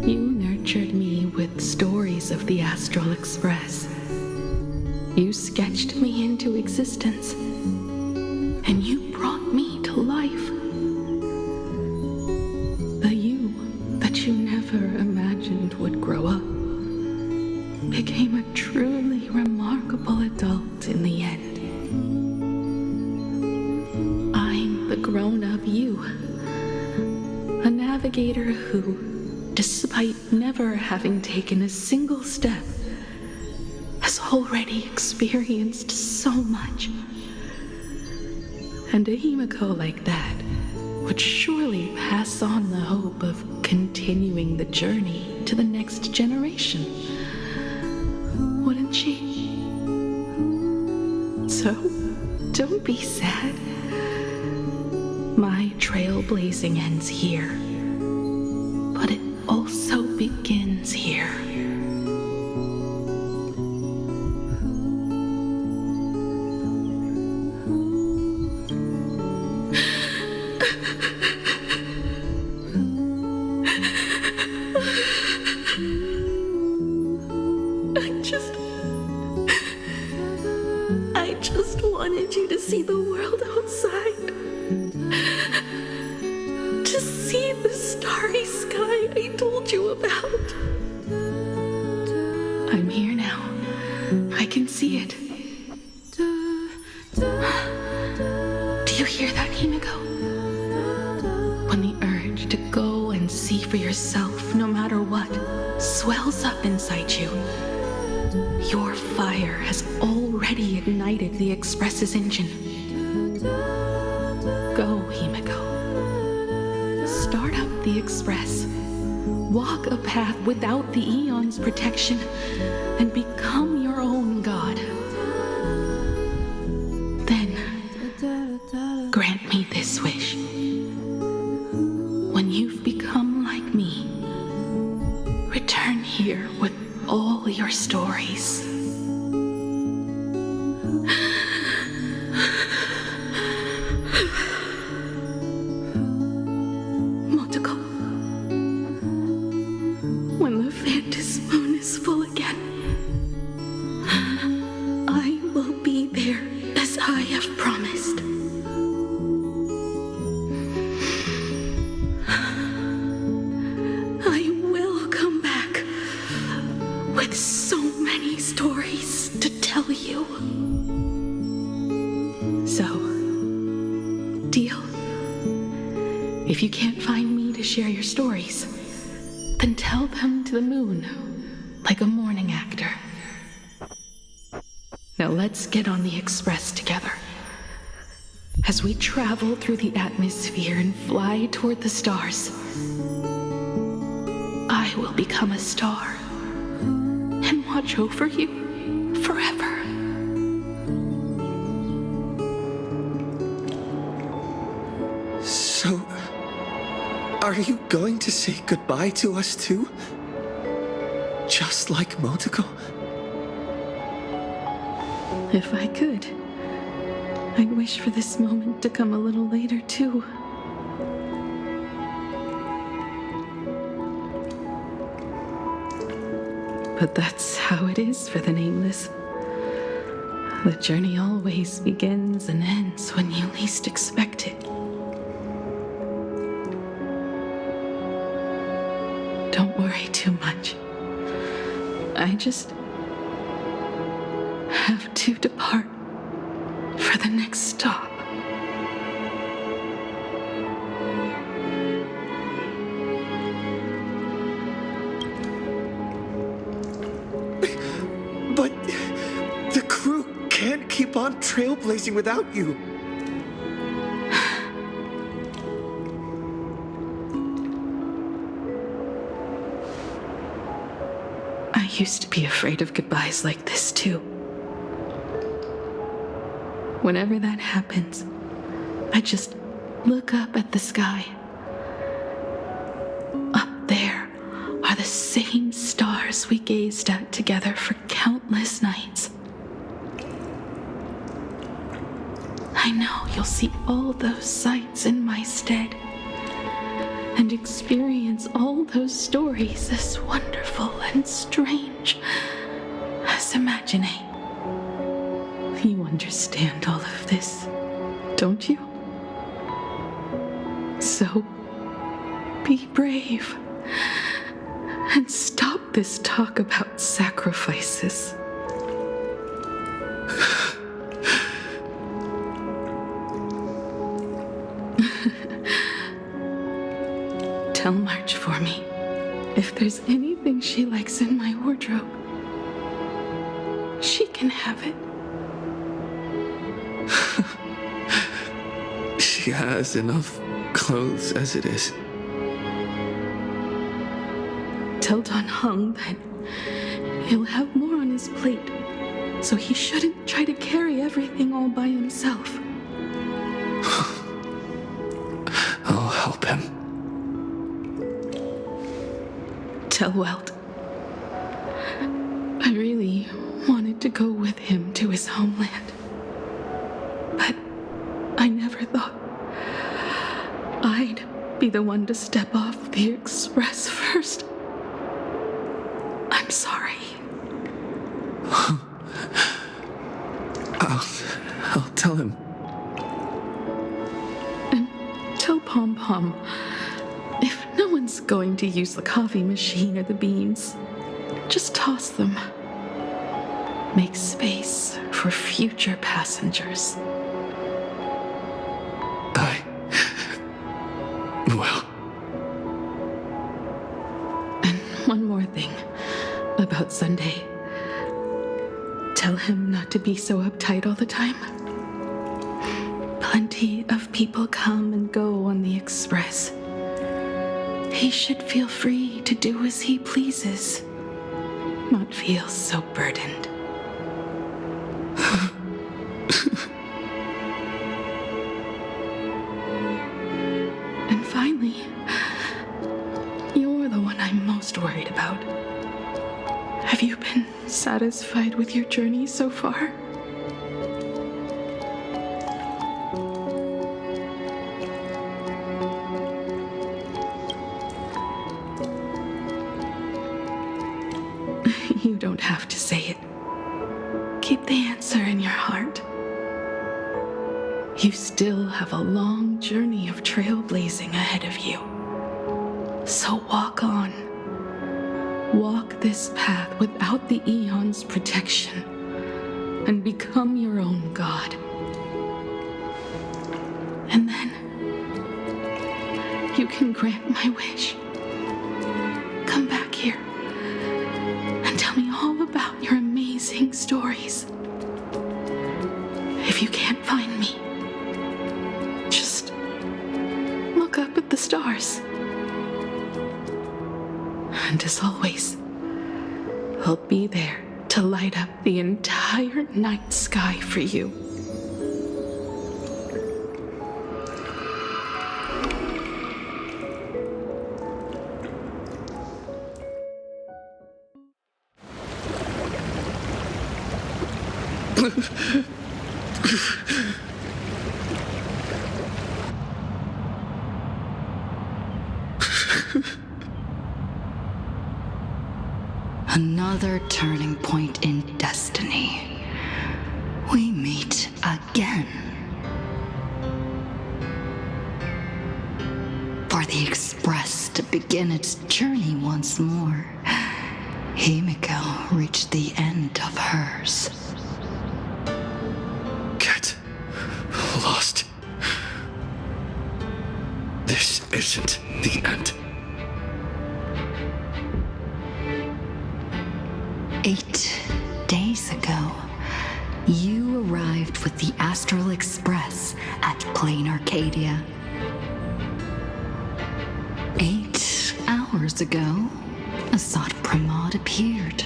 You nurtured me with stories of the Astral Express. You sketched me into existence, and you brought me to life. The you that you never imagined would grow up became a truly remarkable adult in the end. I'm the grown-up you, a navigator who, despite never having taken a single step, has already experienced so much. And a Himiko like that would surely pass on the hope of continuing the journey to the next generation. Wouldn't she? So, don't be sad. My trailblazing ends here, but it also begins here. I just wanted you to see the world outside. To see the starry sky I told you about. I'm here now. I can see it. Do you hear that, Himiko? When the urge to go and see for yourself, no matter what, swells up inside you, your fire has already ignited the Express's engine. Go, Himiko. Start up the Express. Walk a path without the Aeon's protection and become your own god. Then, grant me this wish. When you've become like me, return here with all your stories. Motoko, when the Phantom Moon is full again, I will be there as I have promised. I will come back with so many stories to tell you. So, deal? If you can't find me to share your stories, then tell them to the moon, like a morning actor. Now let's get on the express together. As we travel through the atmosphere and fly toward the stars, I will become a star and watch over you forever. So, are you going to say goodbye to us too? Just like Motoko? If I could, I'd wish for this moment to come a little later too. But that's how it is for the nameless. The journey always begins and ends when you least expect it. Don't worry too much. I just have to depart for the next stop. But the crew can't keep on trailblazing without you. I used to be afraid of goodbyes like this too. Whenever that happens, I just look up at the sky. Up there are the same stars we gazed at together for countless nights. I know you'll see all those sights in my stead and experience all those stories as wonderful and strange as imagining. You understand all of this, don't you? So, be brave and stop this talk about sacrifices. Tell March for me if there's anything she likes in my wardrobe. She can have it. She has enough clothes as it is. Tell Don Hung that he'll have more on his plate, so he shouldn't try to carry everything all by himself. I'll help him. Tell Welt I really wanted to go with him to his homeland, but I never thought I'd be the one to step off the express first. I'm sorry. I'll tell him. And tell Pom Pom, if no one's going to use the coffee machine or the beans, just toss them. Make space for future passengers. Well. And one more thing about Sunday. Tell him not to be so uptight all the time. Plenty of people come and go on the express. He should feel free to do as he pleases, not feel so burdened. And finally, you're the one I'm I'm most worried about. Have you been satisfied with your journey so far? You don't have to say it. Keep the answer in your heart. You still have a long journey of trailblazing ahead of you. So walk on. Walk this path without the Eon's protection and become your own god. And then you can grant my wish. Come back here and tell me all about your amazing stories. If you can't find me, just look up at the stars. And as always, I'll be there to light up the entire night sky for you. Another turning point in destiny. We meet again. For the Express to begin its journey once more, Himiko reached the end of hers. Get lost. This isn't the end. 8 days ago, you arrived with the Astral Express at Plain Arcadia. 8 hours ago, Assad Pramod appeared.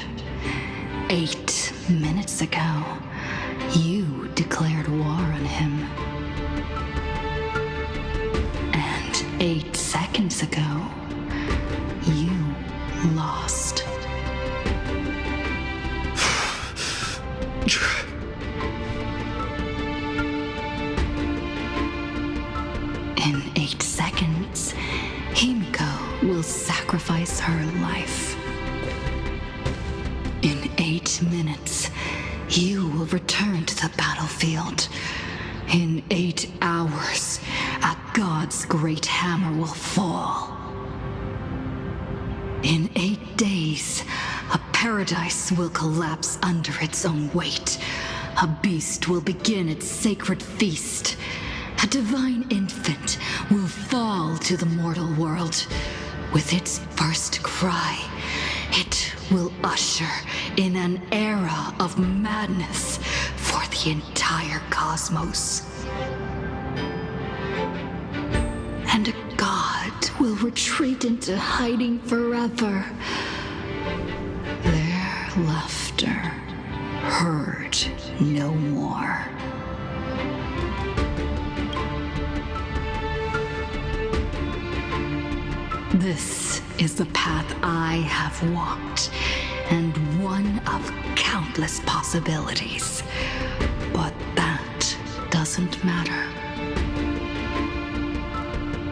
8 minutes ago, you declared war on him. And 8 seconds ago, you lost. In 8 seconds, Himiko will sacrifice her life. In 8 minutes, you will return to the battlefield. In 8 hours, a god's great hammer will fall. In 8 days, a paradise will collapse under its own weight. A beast will begin its sacred feast. A divine infant will fall to the mortal world. With its first cry, it will usher in an era of madness for the entire cosmos. And a god will retreat into hiding forever. Their laughter heard no more. This is the path I have walked, and one of countless possibilities. But that doesn't matter.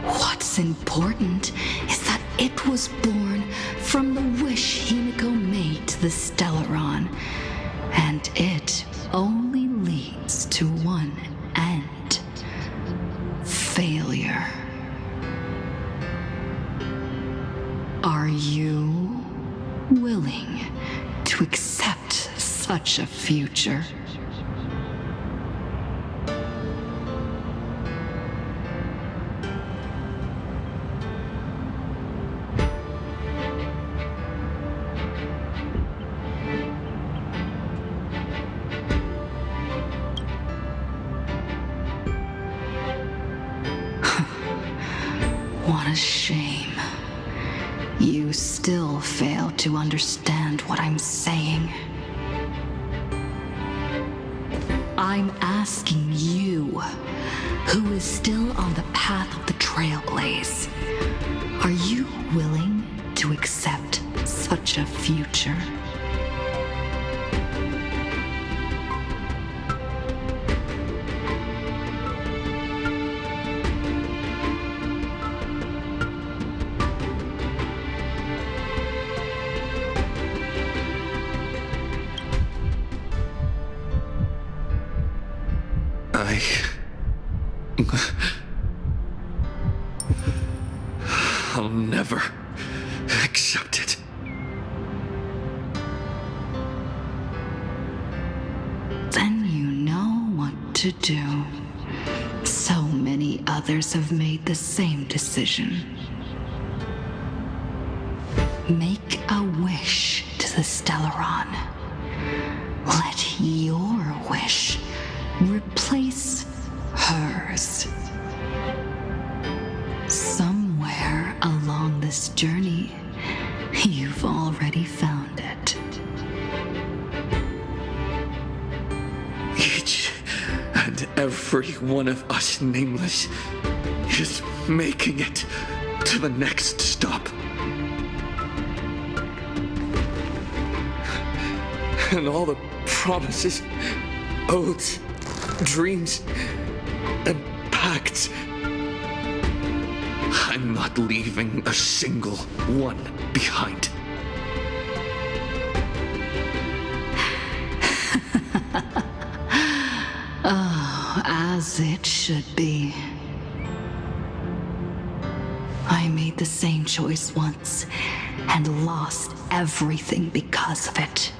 What's important is that it was born from the wish Himiko made to the Stellaron, and it only leads to one end: failure. Are you willing to accept such a future? What a shame. You still fail to understand what I'm saying. I'm asking you, who is still on the path of the Trailblaze, are you willing to accept such a future. I'll never accept it. Then you know what to do. So many others have made the same decision. Make a wish to the Stellaron. Let your wish replace hers. Somewhere along this journey, you've already found it. Each and every one of us nameless is making it to the next stop. And all the promises, oaths, dreams, and pacts, I'm not leaving a single one behind. Oh, as it should be. I made the same choice once and lost everything because of it.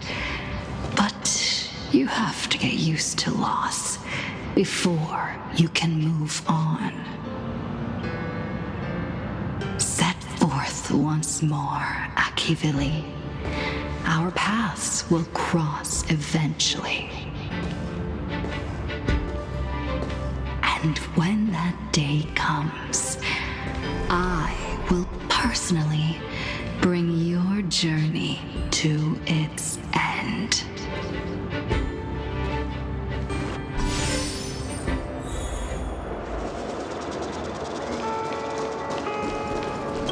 But you have to get used to loss before you can move on. Set forth once more, Akivili. Our paths will cross eventually. And when that day comes, I will personally bring your journey to its end.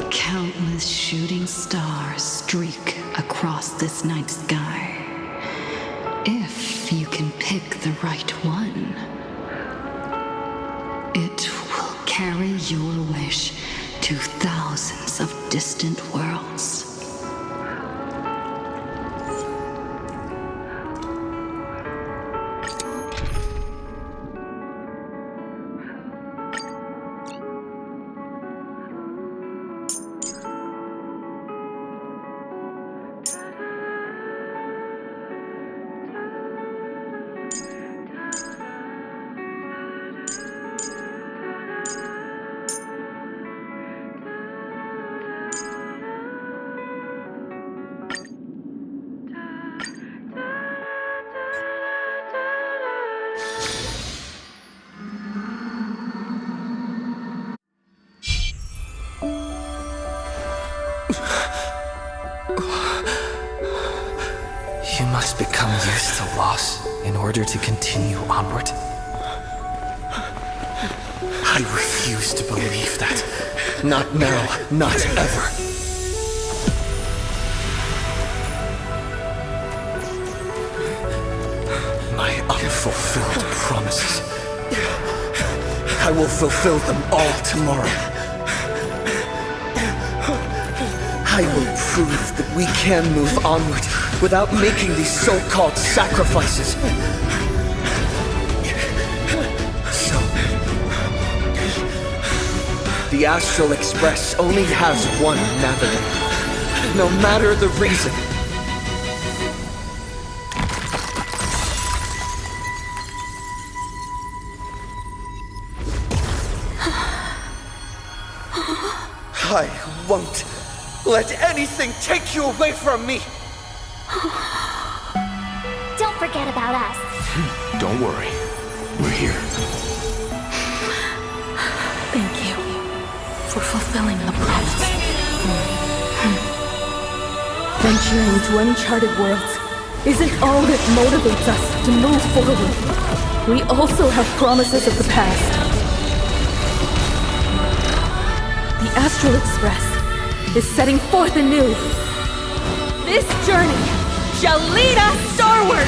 Countless shooting stars streak across this night sky. If you can pick the right one, it will carry your wish to thousands of distant worlds. You must become used to loss in order to continue onward. I refuse to believe that. Not now, not ever. My unfulfilled promises. I will fulfill them all tomorrow. I will prove that we can move onward without making these so-called sacrifices. So, the Astral Express only has one navigator, no matter the reason. I won't let anything take you away from me! Don't forget about us. Don't worry. We're here. Thank you for fulfilling the promise. Venturing into uncharted worlds isn't all that motivates us to move forward. We also have promises of the past. The Astral Express, is setting forth anew. This journey shall lead us starward!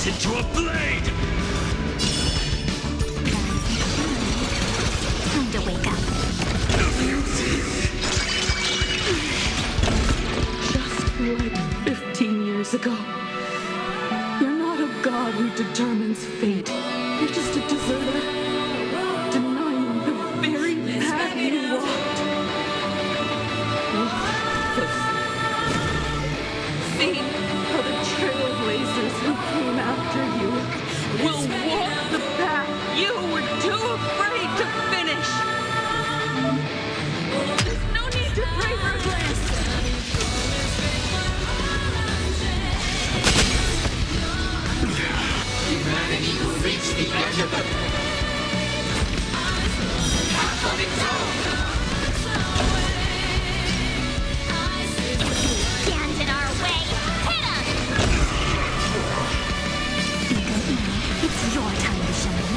Into a blade! Time to wake up. Just like 15 years ago. You're not a god who determines fate. You're just a deserter, denying the very path you walked. See how the trailblazers who came after you will walk the path you were too afraid to finish. There's no need to pray for this. Humanity will reach the end of the path of its own. Stand in our way. Hit us! It's your time to shine.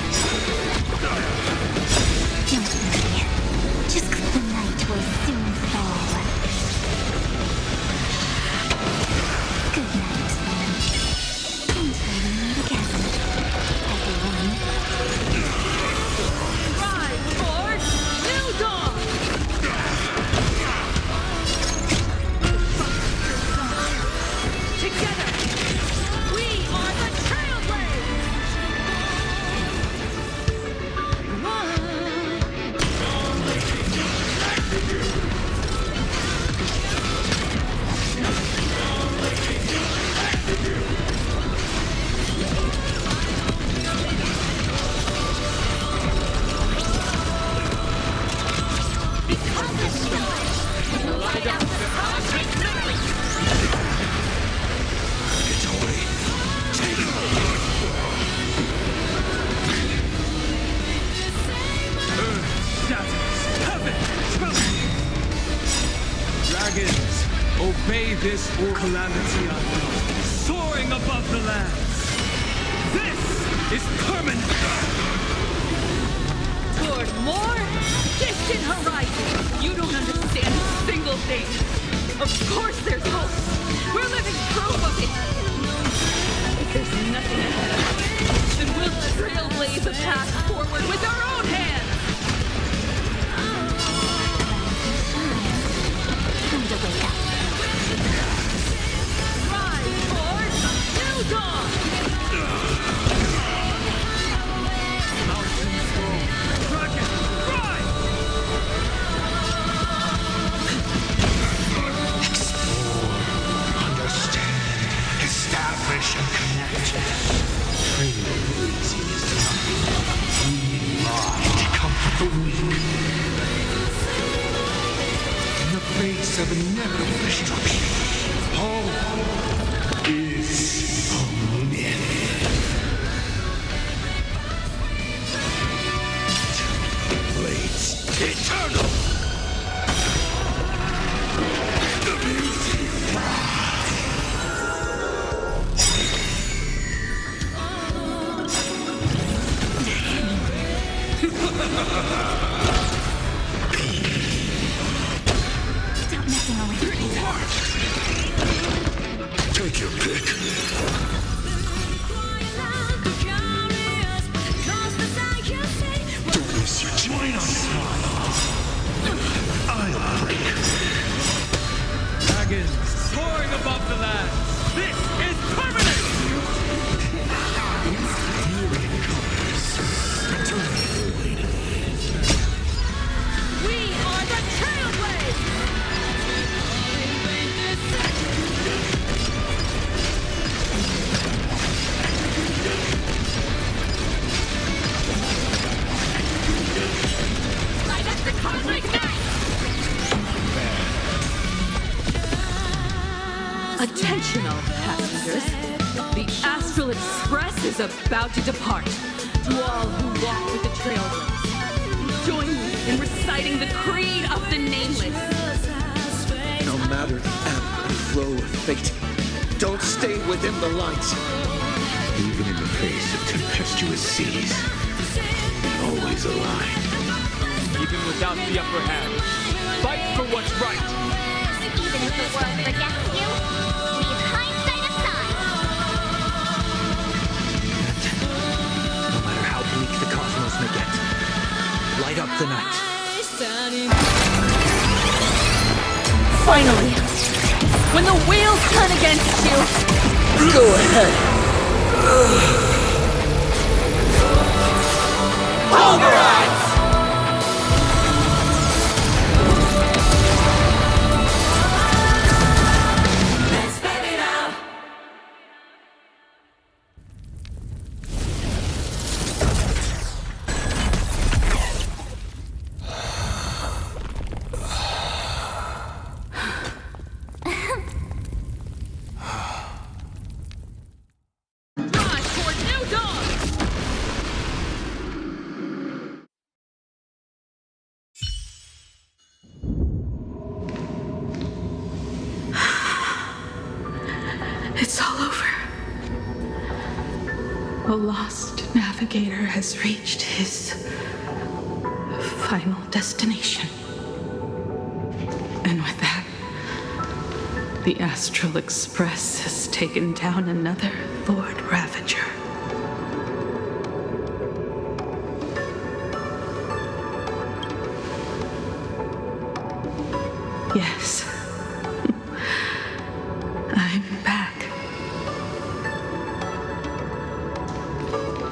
Don't worry. Just the night will soon fall. Good night. Until we meet again, everyone. Rise towards New Dawn! Together, we are the Trailblazers! Because of stars, we light up the cosmic night. Dragons, obey this or calamity unknown, soaring above the lands. This is permanent. Toward more distant horizons. You don't understand a single thing. Of course there's hope. We're living proof of it. If there's nothing ahead of us, then we'll trailblaze a path forward with our own hands. Time to wake up. Rise towards New Dawn! Mountains roll, dragons rise! Understand, establish, and connect. Trailblazing is denied. We lie to comfort the weak. In the face of inevitable destruction, hope is a myth. Blades eternal! Stop messing around. Take your pick. Don't miss your join us. I'll break. Dragons, soaring soaring above the lands. This is permanent! We are the Trailways! Light up the cosmic night! Attention all passengers. The Astral Express is about to depart. To all who walk with the Trailways, join me in reciting the creed of the Nameless. No matter the ebb and flow of fate, don't stay within the light. Even in the face of tempestuous seas, we always align. Even without the upper hand, fight for what's right. Even if the world rejects you, leave hindsight aside. No matter how bleak the cosmos may get, light up the night. Finally, when the wheels turn against you, go ahead. Pulverize! Rise toward new dawn! It's all over. The lost navigator has reached his final destination. And with that, the Astral Express has taken down another Lord Ravager. Yes. I'm back.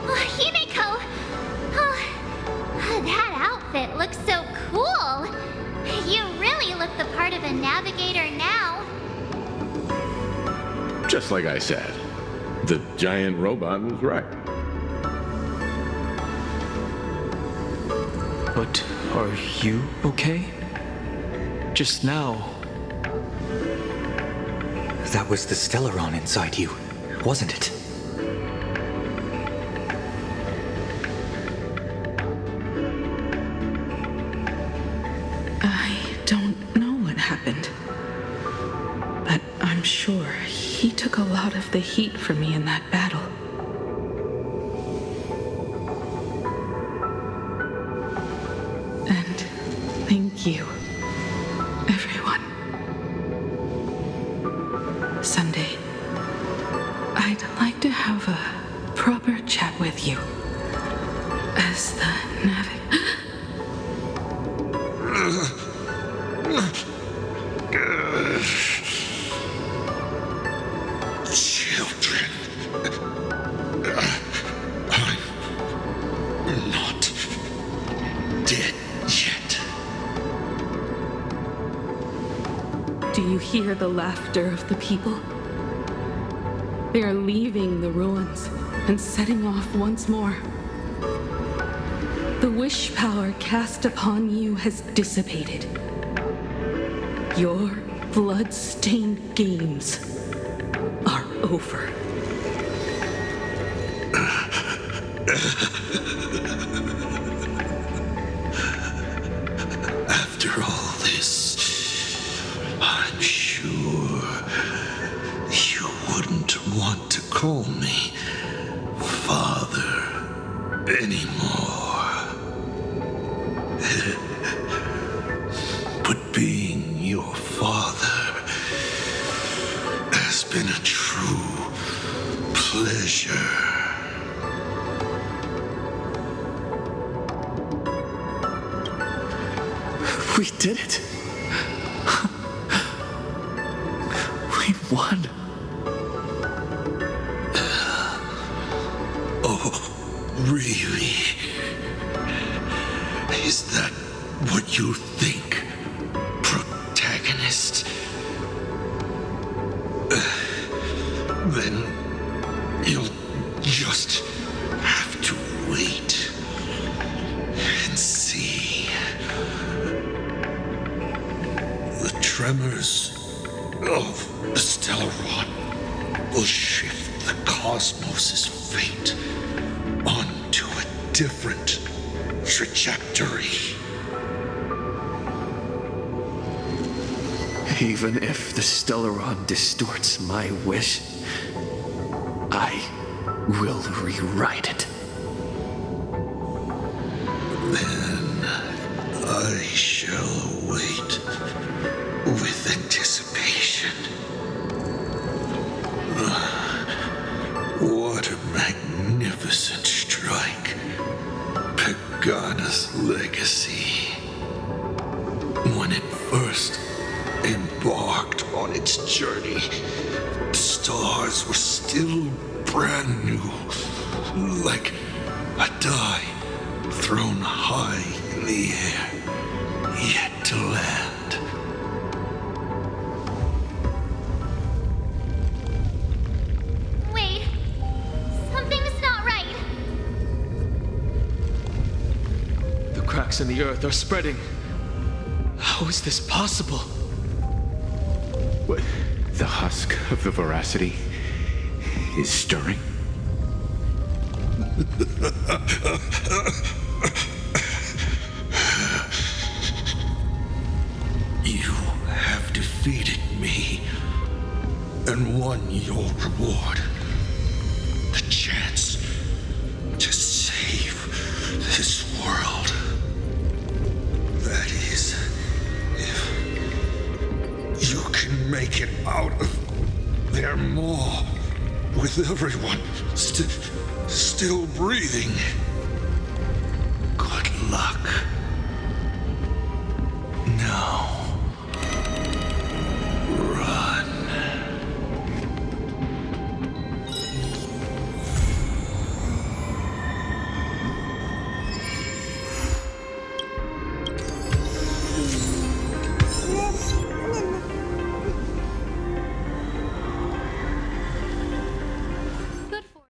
Oh, Himeko! Oh, that outfit looks so cool. You really look the part of a navigator now. Just like I said, the giant robot was right. But are you okay? Just now. That was the Stellaron inside you, wasn't it? I don't know what happened, but I'm sure he took a lot of the heat for me in that battle. And thank you, everyone. Sunday, I'd like to have a proper chat with you as the Children. I'm not dead yet. Do you hear the laughter of the people? They are leaving the ruins and setting off once more. The wish power cast upon you has dissipated. Your blood-stained games are over. After all this, I'm sure you wouldn't want to call me father anymore. But being your father has been a true pleasure. We did it. We won. Oh, really? Is that what you think, protagonist? Then you'll just have to wait and see. The tremors of the Stellaron will shift the cosmos's fate onto a different trajectory. Even if the Stellaron distorts my wish, I will rewrite it. Then I shall wait with anticipation. What a magnificent strike. Pagana's legacy. When it first embarked on its journey, the stars were still brand new, like a die thrown high in the air, yet to land. Wait, something's not right. The cracks in the earth are spreading. How is this possible? What? The husk of the veracity is stirring? You have defeated me and won your reward. The chance to save this world. That is, if you can make it out of there more with everyone still breathing. Good luck.